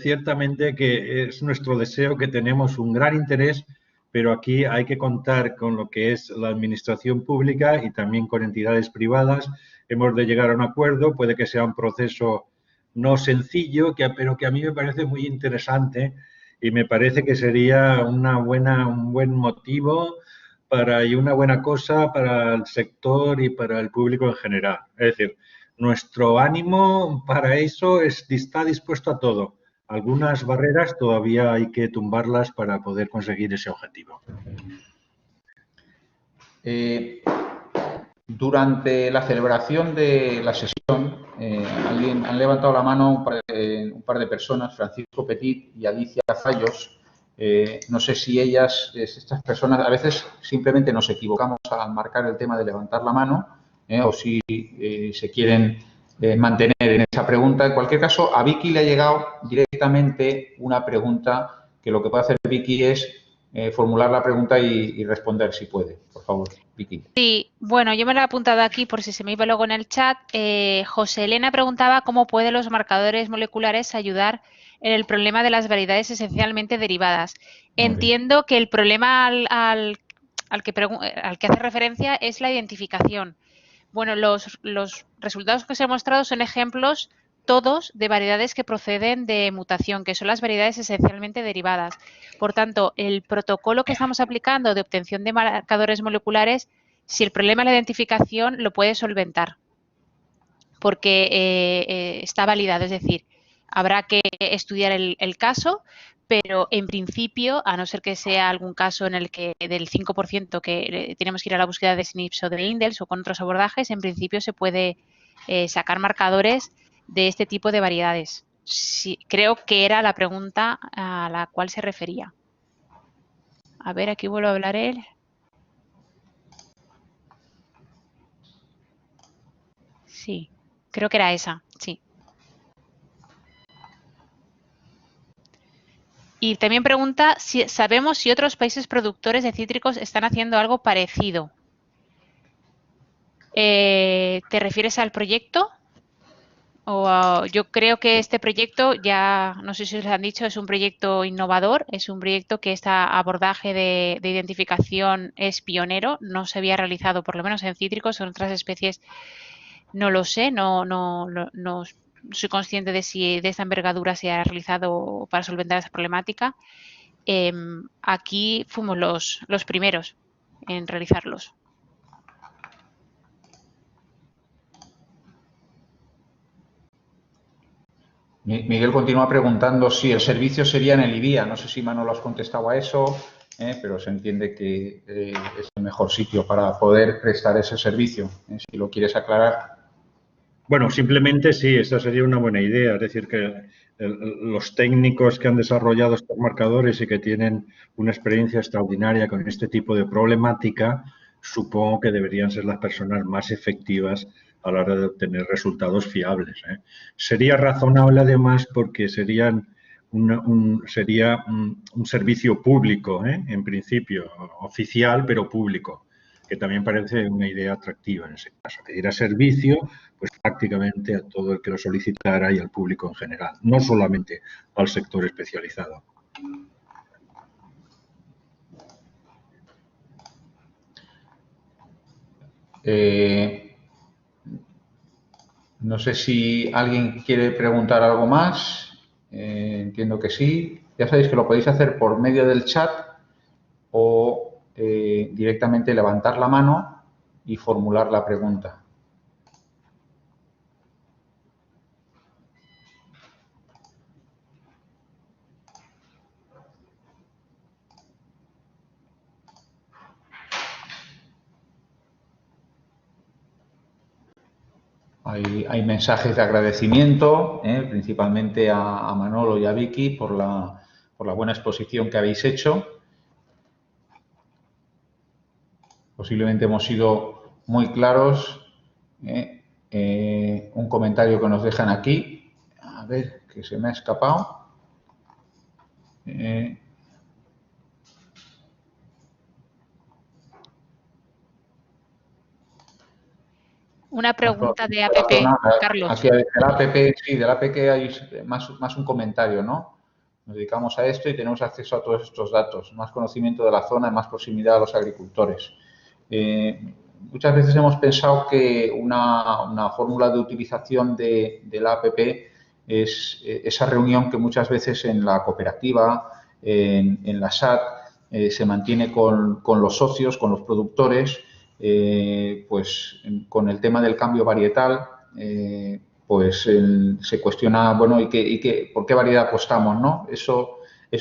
ciertamente que es nuestro deseo, que tenemos un gran interés, pero aquí hay que contar con lo que es la administración pública y también con entidades privadas. Hemos de llegar a un acuerdo, puede que sea un proceso no sencillo, pero que a mí me parece muy interesante y me parece que sería un buen motivo y una buena cosa para el sector y para el público en general. Es decir, nuestro ánimo para eso está dispuesto a todo. Algunas barreras todavía hay que tumbarlas para poder conseguir ese objetivo. Durante la celebración de la sesión, han levantado la mano un par de personas, Francisco Petit y Alicia Zayos. No sé si estas personas, a veces simplemente nos equivocamos al marcar el tema de levantar la mano, o si se quieren mantener en esa pregunta. En cualquier caso, a Vicky le ha llegado directamente una pregunta, que lo que puede hacer Vicky es formular la pregunta y responder, si puede. Por favor, Vicky. Sí, bueno, yo me lo he apuntado aquí por si se me iba luego en el chat. José Elena preguntaba cómo pueden los marcadores moleculares ayudar en el problema de las variedades esencialmente derivadas. Entiendo que el problema al que hace referencia es la identificación. Bueno, los resultados que os he mostrado son ejemplos todos de variedades que proceden de mutación, que son las variedades esencialmente derivadas. Por tanto, el protocolo que estamos aplicando de obtención de marcadores moleculares, si el problema es la identificación, lo puede solventar, porque está validado. Es decir, habrá que estudiar el caso, pero en principio, a no ser que sea algún caso en el que del 5% que tenemos que ir a la búsqueda de SNPs o de indels o con otros abordajes, en principio se puede sacar marcadores de este tipo de variedades. Sí, creo que era la pregunta a la cual se refería. A ver, aquí vuelvo a hablar él. Sí, creo que era esa, sí. Y también pregunta si sabemos si otros países productores de cítricos están haciendo algo parecido. ¿Te refieres al proyecto? Yo creo que este proyecto, ya no sé si os lo han dicho, es un proyecto innovador, es un proyecto que este abordaje de identificación es pionero, no se había realizado por lo menos en cítricos, en otras especies no lo sé, no soy consciente de si de esta envergadura se ha realizado para solventar esa problemática. Aquí fuimos los primeros en realizarlos. Miguel continúa preguntando si el servicio sería en el IBIA. No sé si Manolo has contestado a eso, pero se entiende que es el mejor sitio para poder prestar ese servicio. Si lo quieres aclarar. Bueno, simplemente sí, esa sería una buena idea. Es decir, que los técnicos que han desarrollado estos marcadores y que tienen una experiencia extraordinaria con este tipo de problemática, supongo que deberían ser las personas más efectivas a la hora de obtener resultados fiables. Sería razonable, además, porque sería un servicio público, en principio, oficial, pero público, que también parece una idea atractiva en ese caso. Que diera servicio pues prácticamente a todo el que lo solicitara y al público en general, no solamente al sector especializado. No sé si alguien quiere preguntar algo más. Entiendo que sí. Ya sabéis que lo podéis hacer por medio del chat o directamente levantar la mano y formular la pregunta. Hay mensajes de agradecimiento, principalmente a Manolo y a Vicky por la buena exposición que habéis hecho. Posiblemente hemos sido muy claros. Un comentario que nos dejan aquí. A ver, que se me ha escapado. Una pregunta de APP, Carlos. Aquí de la APP, sí, de la APP hay más un comentario, ¿no? Nos dedicamos a esto y tenemos acceso a todos estos datos, más conocimiento de la zona, más proximidad a los agricultores. Muchas veces hemos pensado que una fórmula de utilización de la APP es esa reunión que muchas veces en la cooperativa, en la SAT, se mantiene con los socios, con los productores, pues con el tema del cambio varietal, pues se cuestiona, bueno, ¿por qué variedad apostamos, no? Eso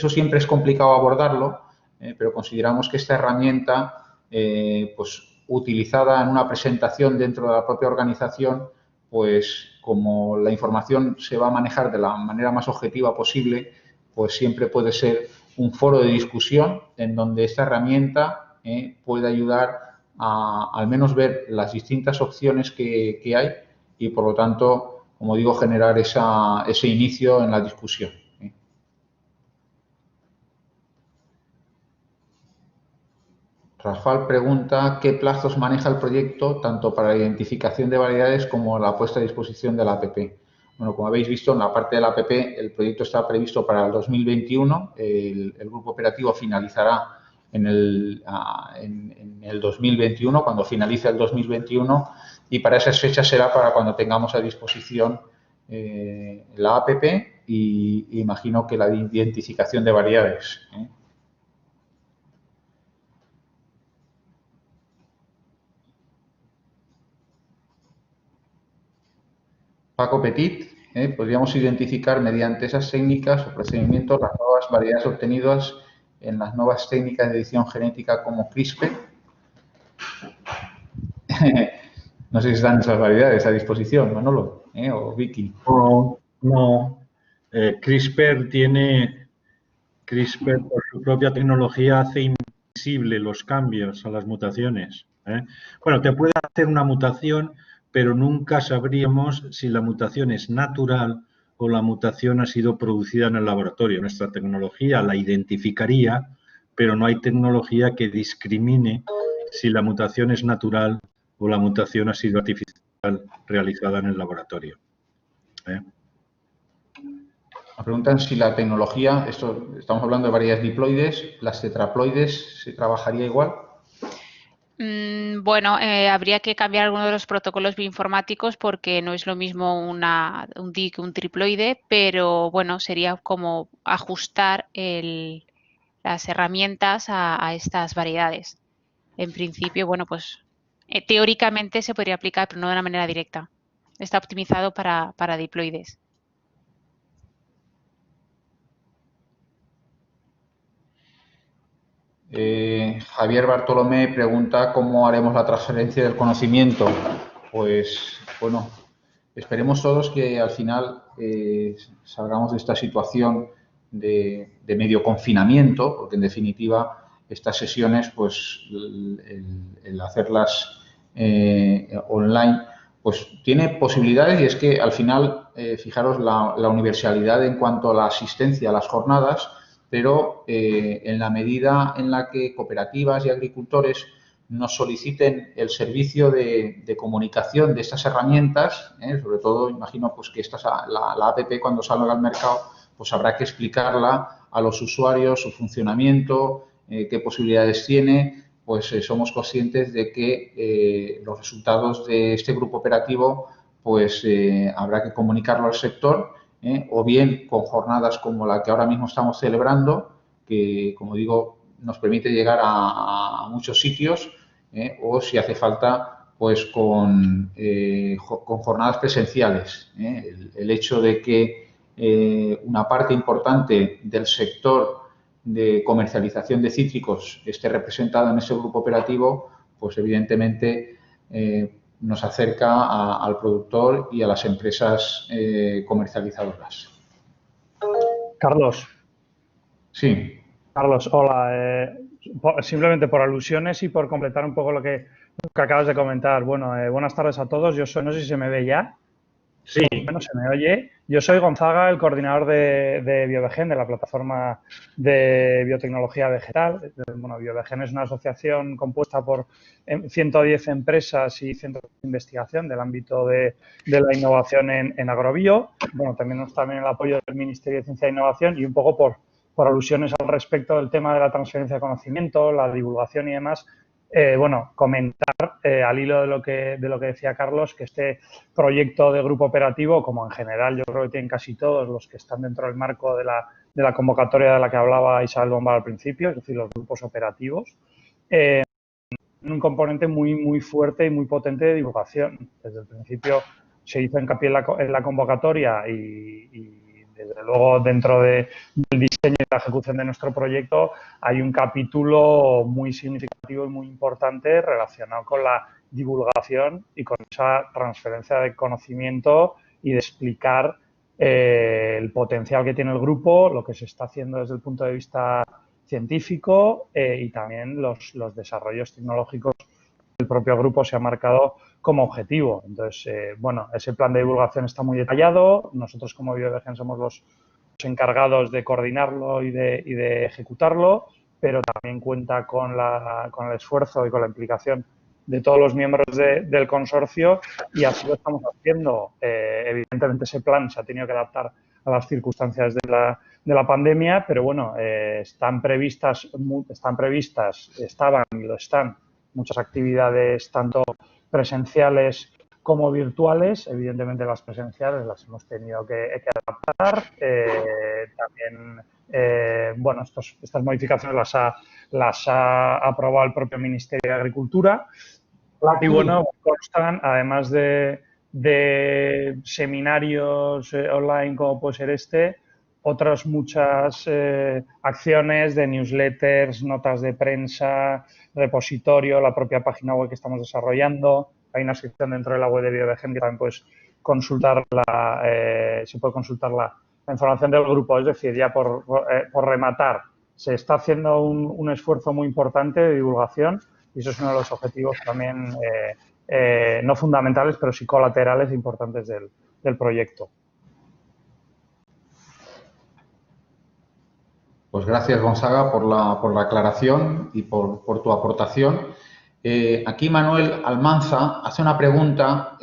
siempre es complicado abordarlo, pero consideramos que esta herramienta, pues utilizada en una presentación dentro de la propia organización, pues como la información se va a manejar de la manera más objetiva posible, pues siempre puede ser un foro de discusión en donde esta herramienta puede ayudar a al menos ver las distintas opciones que hay y, por lo tanto, como digo, generar ese inicio en la discusión. Rafael pregunta qué plazos maneja el proyecto tanto para la identificación de variedades como la puesta a disposición de la APP. Bueno, como habéis visto, en la parte de la APP el proyecto está previsto para el 2021. El grupo operativo finalizará en el 2021, cuando finalice el 2021, y para esas fechas será para cuando tengamos a disposición la APP y imagino que la identificación de variedades. Paco Petit, podríamos identificar mediante esas técnicas o procedimientos las nuevas variedades obtenidas en las nuevas técnicas de edición genética como CRISPR. No sé si están esas variedades a disposición, Manolo, o Vicky. No. CRISPR por su propia tecnología hace invisible los cambios a las mutaciones. Bueno, te puede hacer una mutación, pero nunca sabríamos si la mutación es natural o la mutación ha sido producida en el laboratorio. Nuestra tecnología la identificaría, pero no hay tecnología que discrimine si la mutación es natural o la mutación ha sido artificial realizada en el laboratorio. Me preguntan si la tecnología, estamos hablando de varias diploides, las tetraploides, ¿se trabajaría igual? Bueno, habría que cambiar alguno de los protocolos bioinformáticos porque no es lo mismo un DIC que un triploide, pero bueno, sería como ajustar las herramientas a estas variedades. En principio, bueno, pues teóricamente se podría aplicar, pero no de una manera directa. Está optimizado para diploides. Javier Bartolomé pregunta cómo haremos la transferencia del conocimiento. Pues, bueno, esperemos todos que al final salgamos de esta situación de medio confinamiento, porque en definitiva estas sesiones, pues el hacerlas online, pues tiene posibilidades, y es que al final, fijaros, la universalidad en cuanto a la asistencia a las jornadas, pero en la medida en la que cooperativas y agricultores nos soliciten el servicio de comunicación de estas herramientas, sobre todo, imagino pues que la APP cuando salga al mercado, pues habrá que explicarla a los usuarios, su funcionamiento, qué posibilidades tiene. Pues somos conscientes de que los resultados de este grupo operativo pues habrá que comunicarlo al sector, o bien con jornadas como la que ahora mismo estamos celebrando, que, como digo, nos permite llegar a muchos sitios, o si hace falta, pues con jornadas presenciales. El hecho de que una parte importante del sector de comercialización de cítricos esté representada en ese grupo operativo, pues evidentemente nos acerca al productor y a las empresas comercializadoras. Carlos. Sí. Carlos, hola. Simplemente por alusiones y por completar un poco lo que acabas de comentar. Bueno, buenas tardes a todos. Yo soy, no sé si se me ve ya. Sí. Bueno, se me oye. Yo soy Gonzaga, el coordinador de BioVegen, de la plataforma de biotecnología vegetal. Bueno, BioVegen es una asociación compuesta por 110 empresas y centros de investigación del ámbito de la innovación en agrobio. Bueno, tenemos también el apoyo del Ministerio de Ciencia e Innovación y un poco por alusiones al respecto del tema de la transferencia de conocimiento, la divulgación y demás. Bueno, comentar al hilo de lo que decía Carlos, que este proyecto de grupo operativo, como en general yo creo que tienen casi todos los que están dentro del marco de la convocatoria de la que hablaba Isabel Bombal al principio, es decir, los grupos operativos, un componente muy fuerte y muy potente de divulgación. Desde el principio se hizo hincapié en la convocatoria y desde luego dentro del diseño y la ejecución de nuestro proyecto hay un capítulo muy significativo y muy importante relacionado con la divulgación y con esa transferencia de conocimiento y de explicar el potencial que tiene el grupo, lo que se está haciendo desde el punto de vista científico y también los desarrollos tecnológicos que el propio grupo se ha marcado como objetivo. Entonces, bueno, ese plan de divulgación está muy detallado. Nosotros como BioVegen somos los encargados de coordinarlo y de ejecutarlo, pero también cuenta con el esfuerzo y con la implicación de todos los miembros del consorcio y así lo estamos haciendo. Evidentemente ese plan se ha tenido que adaptar a las circunstancias de la pandemia, pero bueno, estaban y lo están, muchas actividades tanto presenciales como virtuales. Evidentemente las presenciales las hemos tenido que adaptar. También, bueno, estas modificaciones las ha aprobado el propio Ministerio de Agricultura. Y bueno, constan, además de seminarios online como puede ser este, otras muchas acciones de newsletters, notas de prensa, repositorio, la propia página web que estamos desarrollando. Hay una sección dentro de la web de BioVegen que también puedes consultar se puede consultar la información del grupo. Es decir, ya por rematar, se está haciendo un esfuerzo muy importante de divulgación y eso es uno de los objetivos también no fundamentales, pero sí colaterales importantes del proyecto. Pues gracias, Gonzaga, por la aclaración y por tu aportación. Aquí Manuel Almanza hace una pregunta,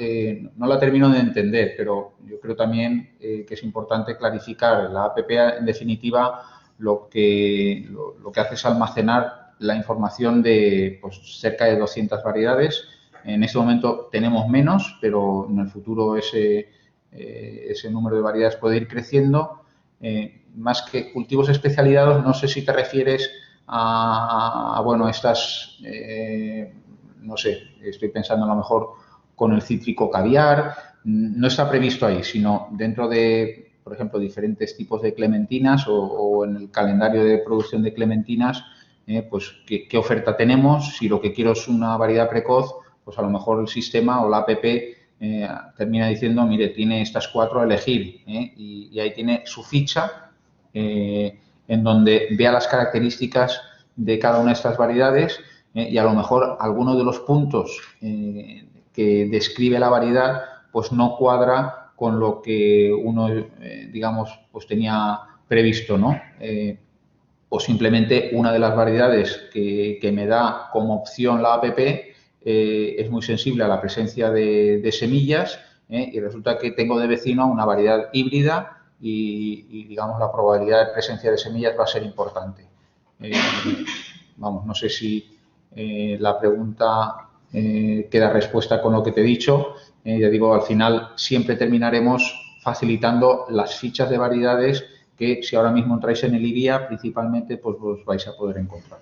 no la termino de entender, pero yo creo también que es importante clarificar. La APP, en definitiva, lo que hace es almacenar la información de pues, cerca de 200 variedades. En este momento tenemos menos, pero en el futuro ese número de variedades puede ir creciendo. Más que cultivos especializados, no sé si te refieres bueno, estas, no sé, estoy pensando a lo mejor con el cítrico caviar, no está previsto ahí, sino dentro de, por ejemplo, diferentes tipos de clementinas o en el calendario de producción de clementinas, pues ¿qué oferta tenemos? Si lo que quiero es una variedad precoz, pues a lo mejor el sistema o la APP termina diciendo, mire, tiene estas 4 a elegir, y ahí tiene su ficha en donde vea las características de cada una de estas variedades y a lo mejor alguno de los puntos que describe la variedad pues no cuadra con lo que uno, digamos, pues tenía previsto, ¿no? O simplemente una de las variedades que me da como opción la APP es muy sensible a la presencia de semillas y resulta que tengo de vecino una variedad híbrida y, digamos, la probabilidad de presencia de semillas va a ser importante. Vamos, no sé si la pregunta queda respuesta con lo que te he dicho. Ya digo, al final siempre terminaremos facilitando las fichas de variedades que si ahora mismo entráis en el IBIA, principalmente, pues os vais a poder encontrar.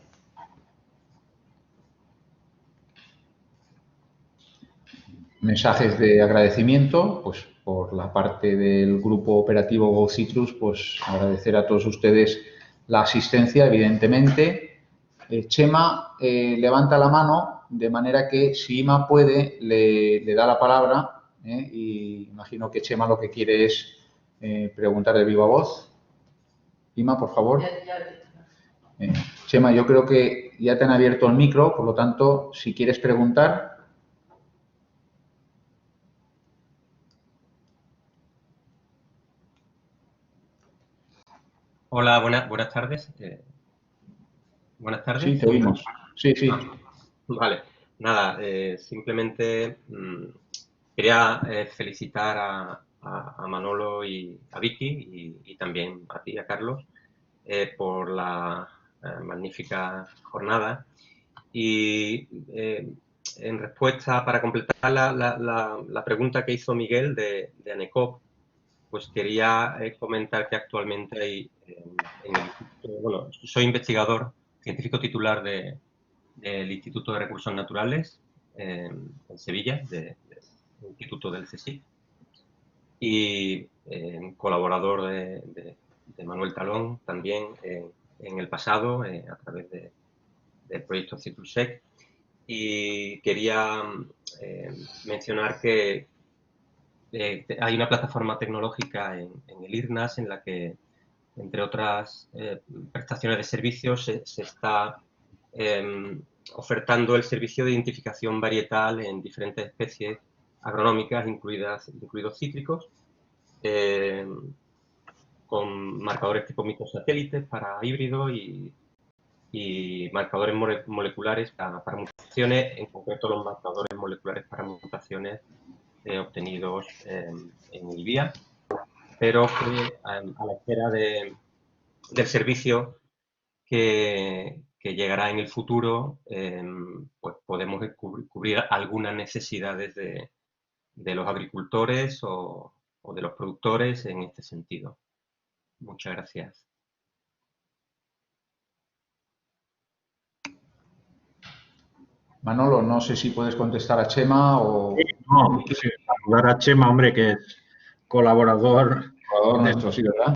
Mensajes de agradecimiento, pues por la parte del grupo operativo Go Citrus, pues agradecer a todos ustedes la asistencia, evidentemente. Chema levanta la mano, de manera que si Ima puede, le da la palabra, y imagino que Chema lo que quiere es preguntar de viva voz. Ima, por favor. Chema, yo creo que ya te han abierto el micro, por lo tanto, si quieres preguntar. Hola, buenas tardes. Buenas tardes. Sí, te oímos. Sí, sí. Vale, nada, simplemente quería felicitar a Manolo y a Vicky y también a ti, a Carlos, por la magnífica jornada. Y en respuesta, para completar la pregunta que hizo Miguel de ANECOP, pues quería comentar que actualmente hay, bueno, soy investigador, científico titular del Instituto de Recursos Naturales en Sevilla, del Instituto del CSIC, y colaborador de Manuel Talón también en el pasado a través del proyecto Citrusec. Y quería mencionar que hay una plataforma tecnológica en el IRNAS en la que, entre otras prestaciones de servicios, se está ofertando el servicio de identificación varietal en diferentes especies agronómicas, incluidos cítricos, con marcadores tipo microsatélites para híbridos y marcadores moleculares para mutaciones, en concreto los marcadores moleculares para mutaciones obtenidos en IBIA, pero que a la espera del servicio que llegará en el futuro, pues podemos cubrir algunas necesidades de los agricultores o de los productores en este sentido. Muchas gracias. Manolo, no sé si puedes contestar a Chema o... No, sí, saludar a Chema, hombre, que es colaborador nuestro, sí, ¿verdad?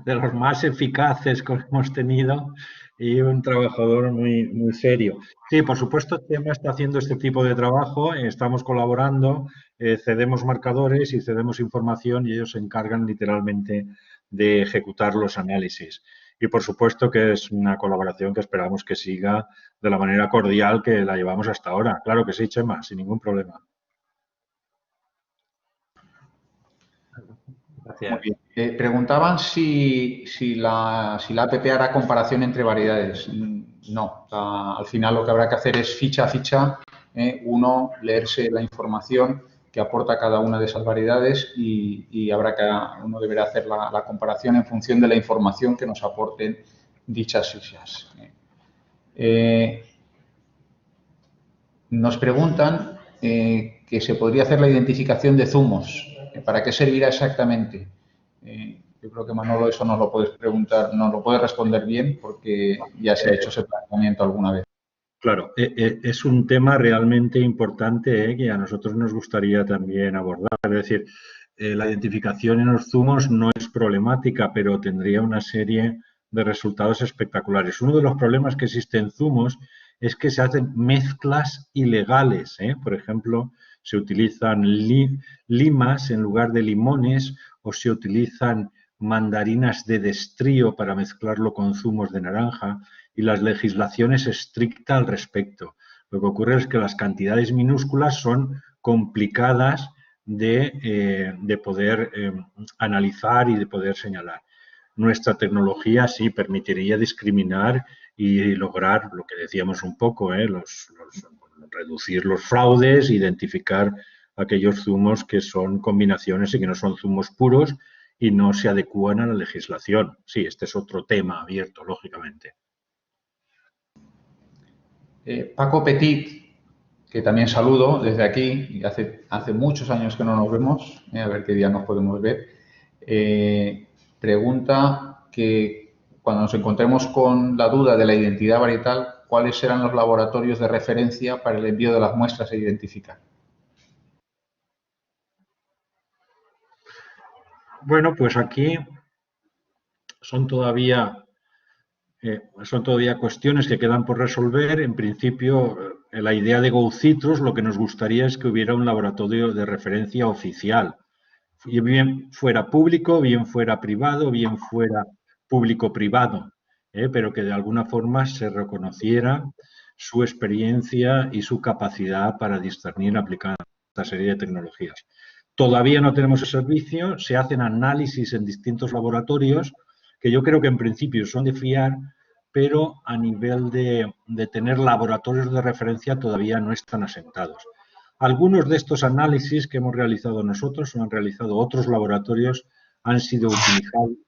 de los más eficaces que hemos tenido y un trabajador muy, muy serio. Sí, por supuesto, Chema está haciendo este tipo de trabajo, estamos colaborando, cedemos marcadores y cedemos información y ellos se encargan literalmente de ejecutar los análisis. Y por supuesto que es una colaboración que esperamos que siga de la manera cordial que la llevamos hasta ahora. Claro que sí, Chema, sin ningún problema. Gracias. Muy bien. Preguntaban si la app hará comparación entre variedades. No, al final lo que habrá que hacer es ficha a ficha, uno leerse la información que aporta cada una de esas variedades y uno deberá hacer la comparación en función de la información que nos aporten dichas fichas. Nos preguntan que se podría hacer la identificación de zumos. ¿Para qué servirá exactamente? Yo creo que Manolo eso nos lo puedes preguntar, nos lo puedes responder bien porque ya se ha hecho ese planteamiento alguna vez. Claro, es un tema realmente importante que a nosotros nos gustaría también abordar. Es decir, la identificación en los zumos no es problemática, pero tendría una serie de resultados espectaculares. Uno de los problemas que existen en zumos es que se hacen mezclas ilegales. Por ejemplo, se utilizan limas en lugar de limones o se utilizan mandarinas de destrío para mezclarlo con zumos de naranja. Y la legislación es estricta al respecto. Lo que ocurre es que las cantidades minúsculas son complicadas de poder analizar y de poder señalar. Nuestra tecnología sí permitiría discriminar y lograr lo que decíamos un poco, reducir los fraudes, identificar aquellos zumos que son combinaciones y que no son zumos puros y no se adecúan a la legislación. Sí, este es otro tema abierto, lógicamente. Paco Petit, que también saludo desde aquí, y hace muchos años que no nos vemos, a ver qué día nos podemos ver, pregunta que cuando nos encontremos con la duda de la identidad varietal, ¿cuáles serán los laboratorios de referencia para el envío de las muestras a identificar? Bueno, pues aquí son todavía cuestiones que quedan por resolver. En principio, la idea de GoCitrus, lo que nos gustaría es que hubiera un laboratorio de referencia oficial, bien fuera público, bien fuera privado, bien fuera público-privado, pero que de alguna forma se reconociera su experiencia y su capacidad para discernir y aplicar esta serie de tecnologías. Todavía no tenemos ese servicio, se hacen análisis en distintos laboratorios que yo creo que en principio son de fiar, pero a nivel de tener laboratorios de referencia todavía no están asentados. Algunos de estos análisis que hemos realizado nosotros o han realizado otros laboratorios han sido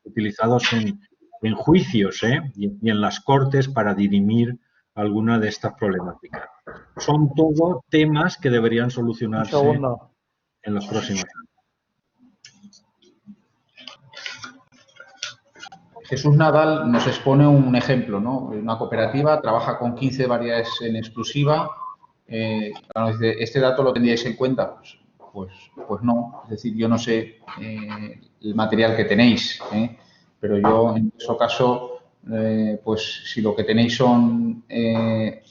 utilizados en juicios y en las cortes para dirimir alguna de estas problemáticas. Son todo temas que deberían solucionarse en los próximos años. Jesús Nadal nos expone un ejemplo, ¿no? Una cooperativa trabaja con 15 variedades en exclusiva. ¿Este dato lo tendríais en cuenta? Pues no. Es decir, yo no sé el material que tenéis, pero yo en nuestro caso, pues si lo que tenéis son en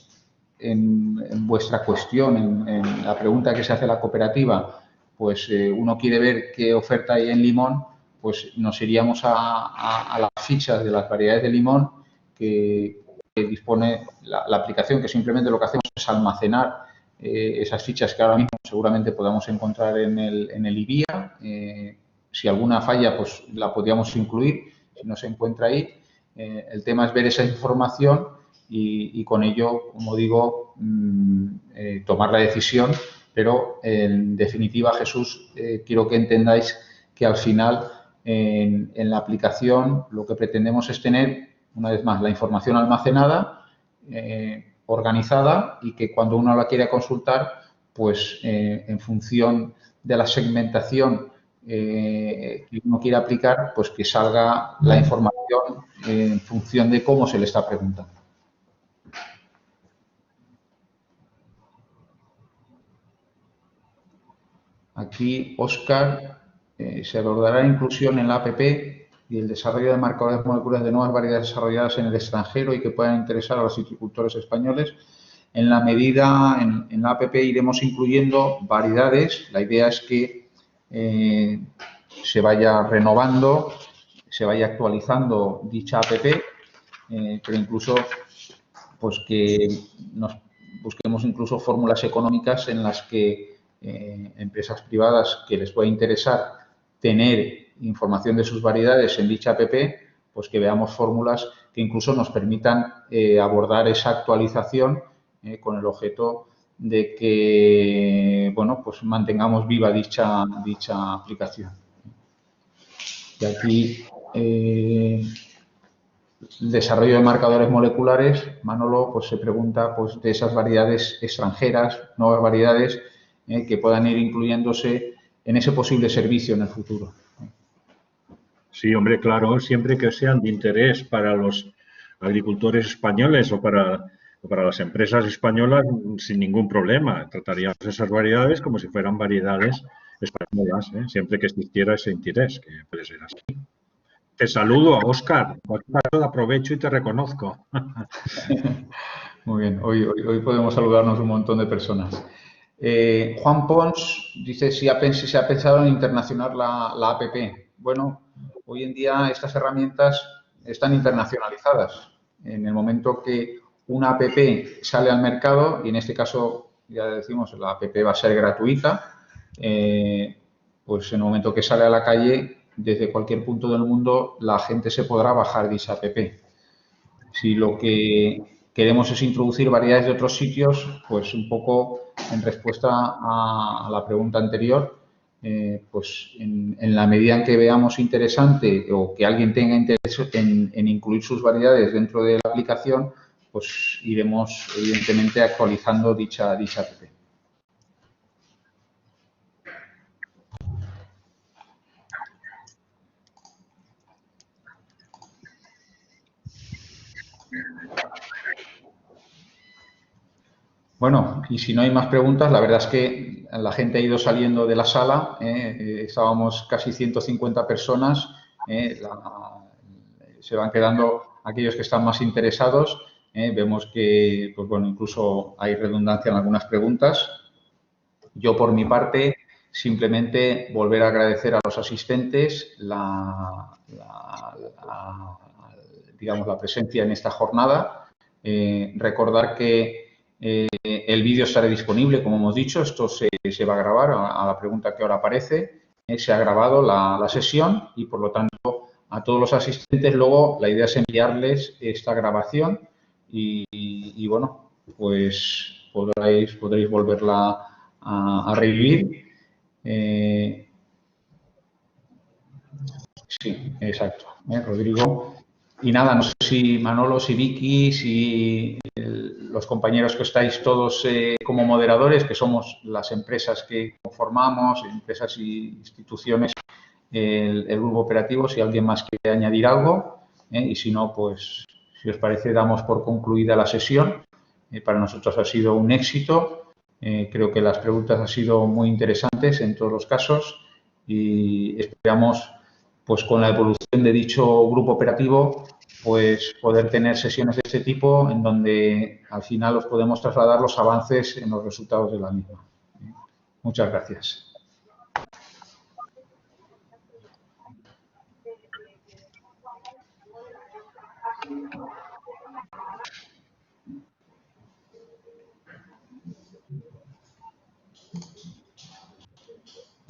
vuestra cuestión, en la pregunta que se hace a la cooperativa, pues uno quiere ver qué oferta hay en limón, pues nos iríamos a las fichas de las variedades de limón que dispone la aplicación, que simplemente lo que hacemos es almacenar esas fichas que ahora mismo seguramente podamos encontrar en el IBIA. Si alguna falla, pues la podríamos incluir, si no se encuentra ahí. El tema es ver esa información y con ello, como digo, tomar la decisión, pero en definitiva, Jesús, quiero que entendáis que al final en la aplicación lo que pretendemos es tener, una vez más, la información almacenada, organizada y que cuando uno la quiera consultar, pues en función de la segmentación que uno quiera aplicar, pues que salga la información en función de cómo se le está preguntando. Aquí, Óscar, se abordará la inclusión en la app y el desarrollo de marcadores moleculares de nuevas variedades desarrolladas en el extranjero y que puedan interesar a los viticultores españoles. En la medida, en la app iremos incluyendo variedades. La idea es que se vaya renovando, se vaya actualizando dicha app, pero incluso pues que nos busquemos incluso fórmulas económicas en las que empresas privadas que les pueda interesar tener información de sus variedades en dicha app, pues que veamos fórmulas que incluso nos permitan abordar esa actualización con el objeto de que, bueno, pues mantengamos viva dicha aplicación. Y aquí, el desarrollo de marcadores moleculares, Manolo pues se pregunta pues, de esas variedades extranjeras, nuevas variedades que puedan ir incluyéndose en ese posible servicio en el futuro. Sí, hombre, claro, siempre que sean de interés para los agricultores españoles o para las empresas españolas, sin ningún problema. Trataríamos esas variedades como si fueran variedades españolas, siempre que existiera ese interés, que puede ser así. Te saludo, Óscar. Aprovecho y te reconozco. Muy bien, hoy podemos saludarnos un montón de personas. Juan Pons dice si se ha pensado en internacionalizar la app. Bueno, hoy en día estas herramientas están internacionalizadas. En el momento que una app sale al mercado, y en este caso, ya decimos, la app va a ser gratuita, pues en el momento que sale a la calle, desde cualquier punto del mundo, la gente se podrá bajar dicha app. Si lo que queremos es introducir variedades de otros sitios, pues un poco en respuesta a la pregunta anterior, pues en la medida en que veamos interesante o que alguien tenga interés en incluir sus variedades dentro de la aplicación, pues iremos evidentemente actualizando dicha app. Bueno, y si no hay más preguntas, la verdad es que la gente ha ido saliendo de la sala, estábamos casi 150 personas, se van quedando aquellos que están más interesados, vemos que, pues bueno, incluso hay redundancia en algunas preguntas. Yo, por mi parte, simplemente volver a agradecer a los asistentes digamos, la presencia en esta jornada, recordar que el vídeo estará disponible, como hemos dicho, esto se va a grabar a la pregunta que ahora aparece. Se ha grabado la sesión y, por lo tanto, a todos los asistentes luego la idea es enviarles esta grabación y bueno, pues podréis volverla a revivir. Sí, exacto, Rodrigo. Y nada, no sé si Manolo, si Vicky, si los compañeros que estáis todos como moderadores, que somos las empresas que conformamos, empresas y instituciones, el grupo operativo, si alguien más quiere añadir algo, y si no, pues si os parece damos por concluida la sesión. Para nosotros ha sido un éxito, creo que las preguntas han sido muy interesantes en todos los casos y esperamos pues con la evolución de dicho grupo operativo, pues poder tener sesiones de este tipo en donde al final os podemos trasladar los avances en los resultados de la misma. Muchas gracias.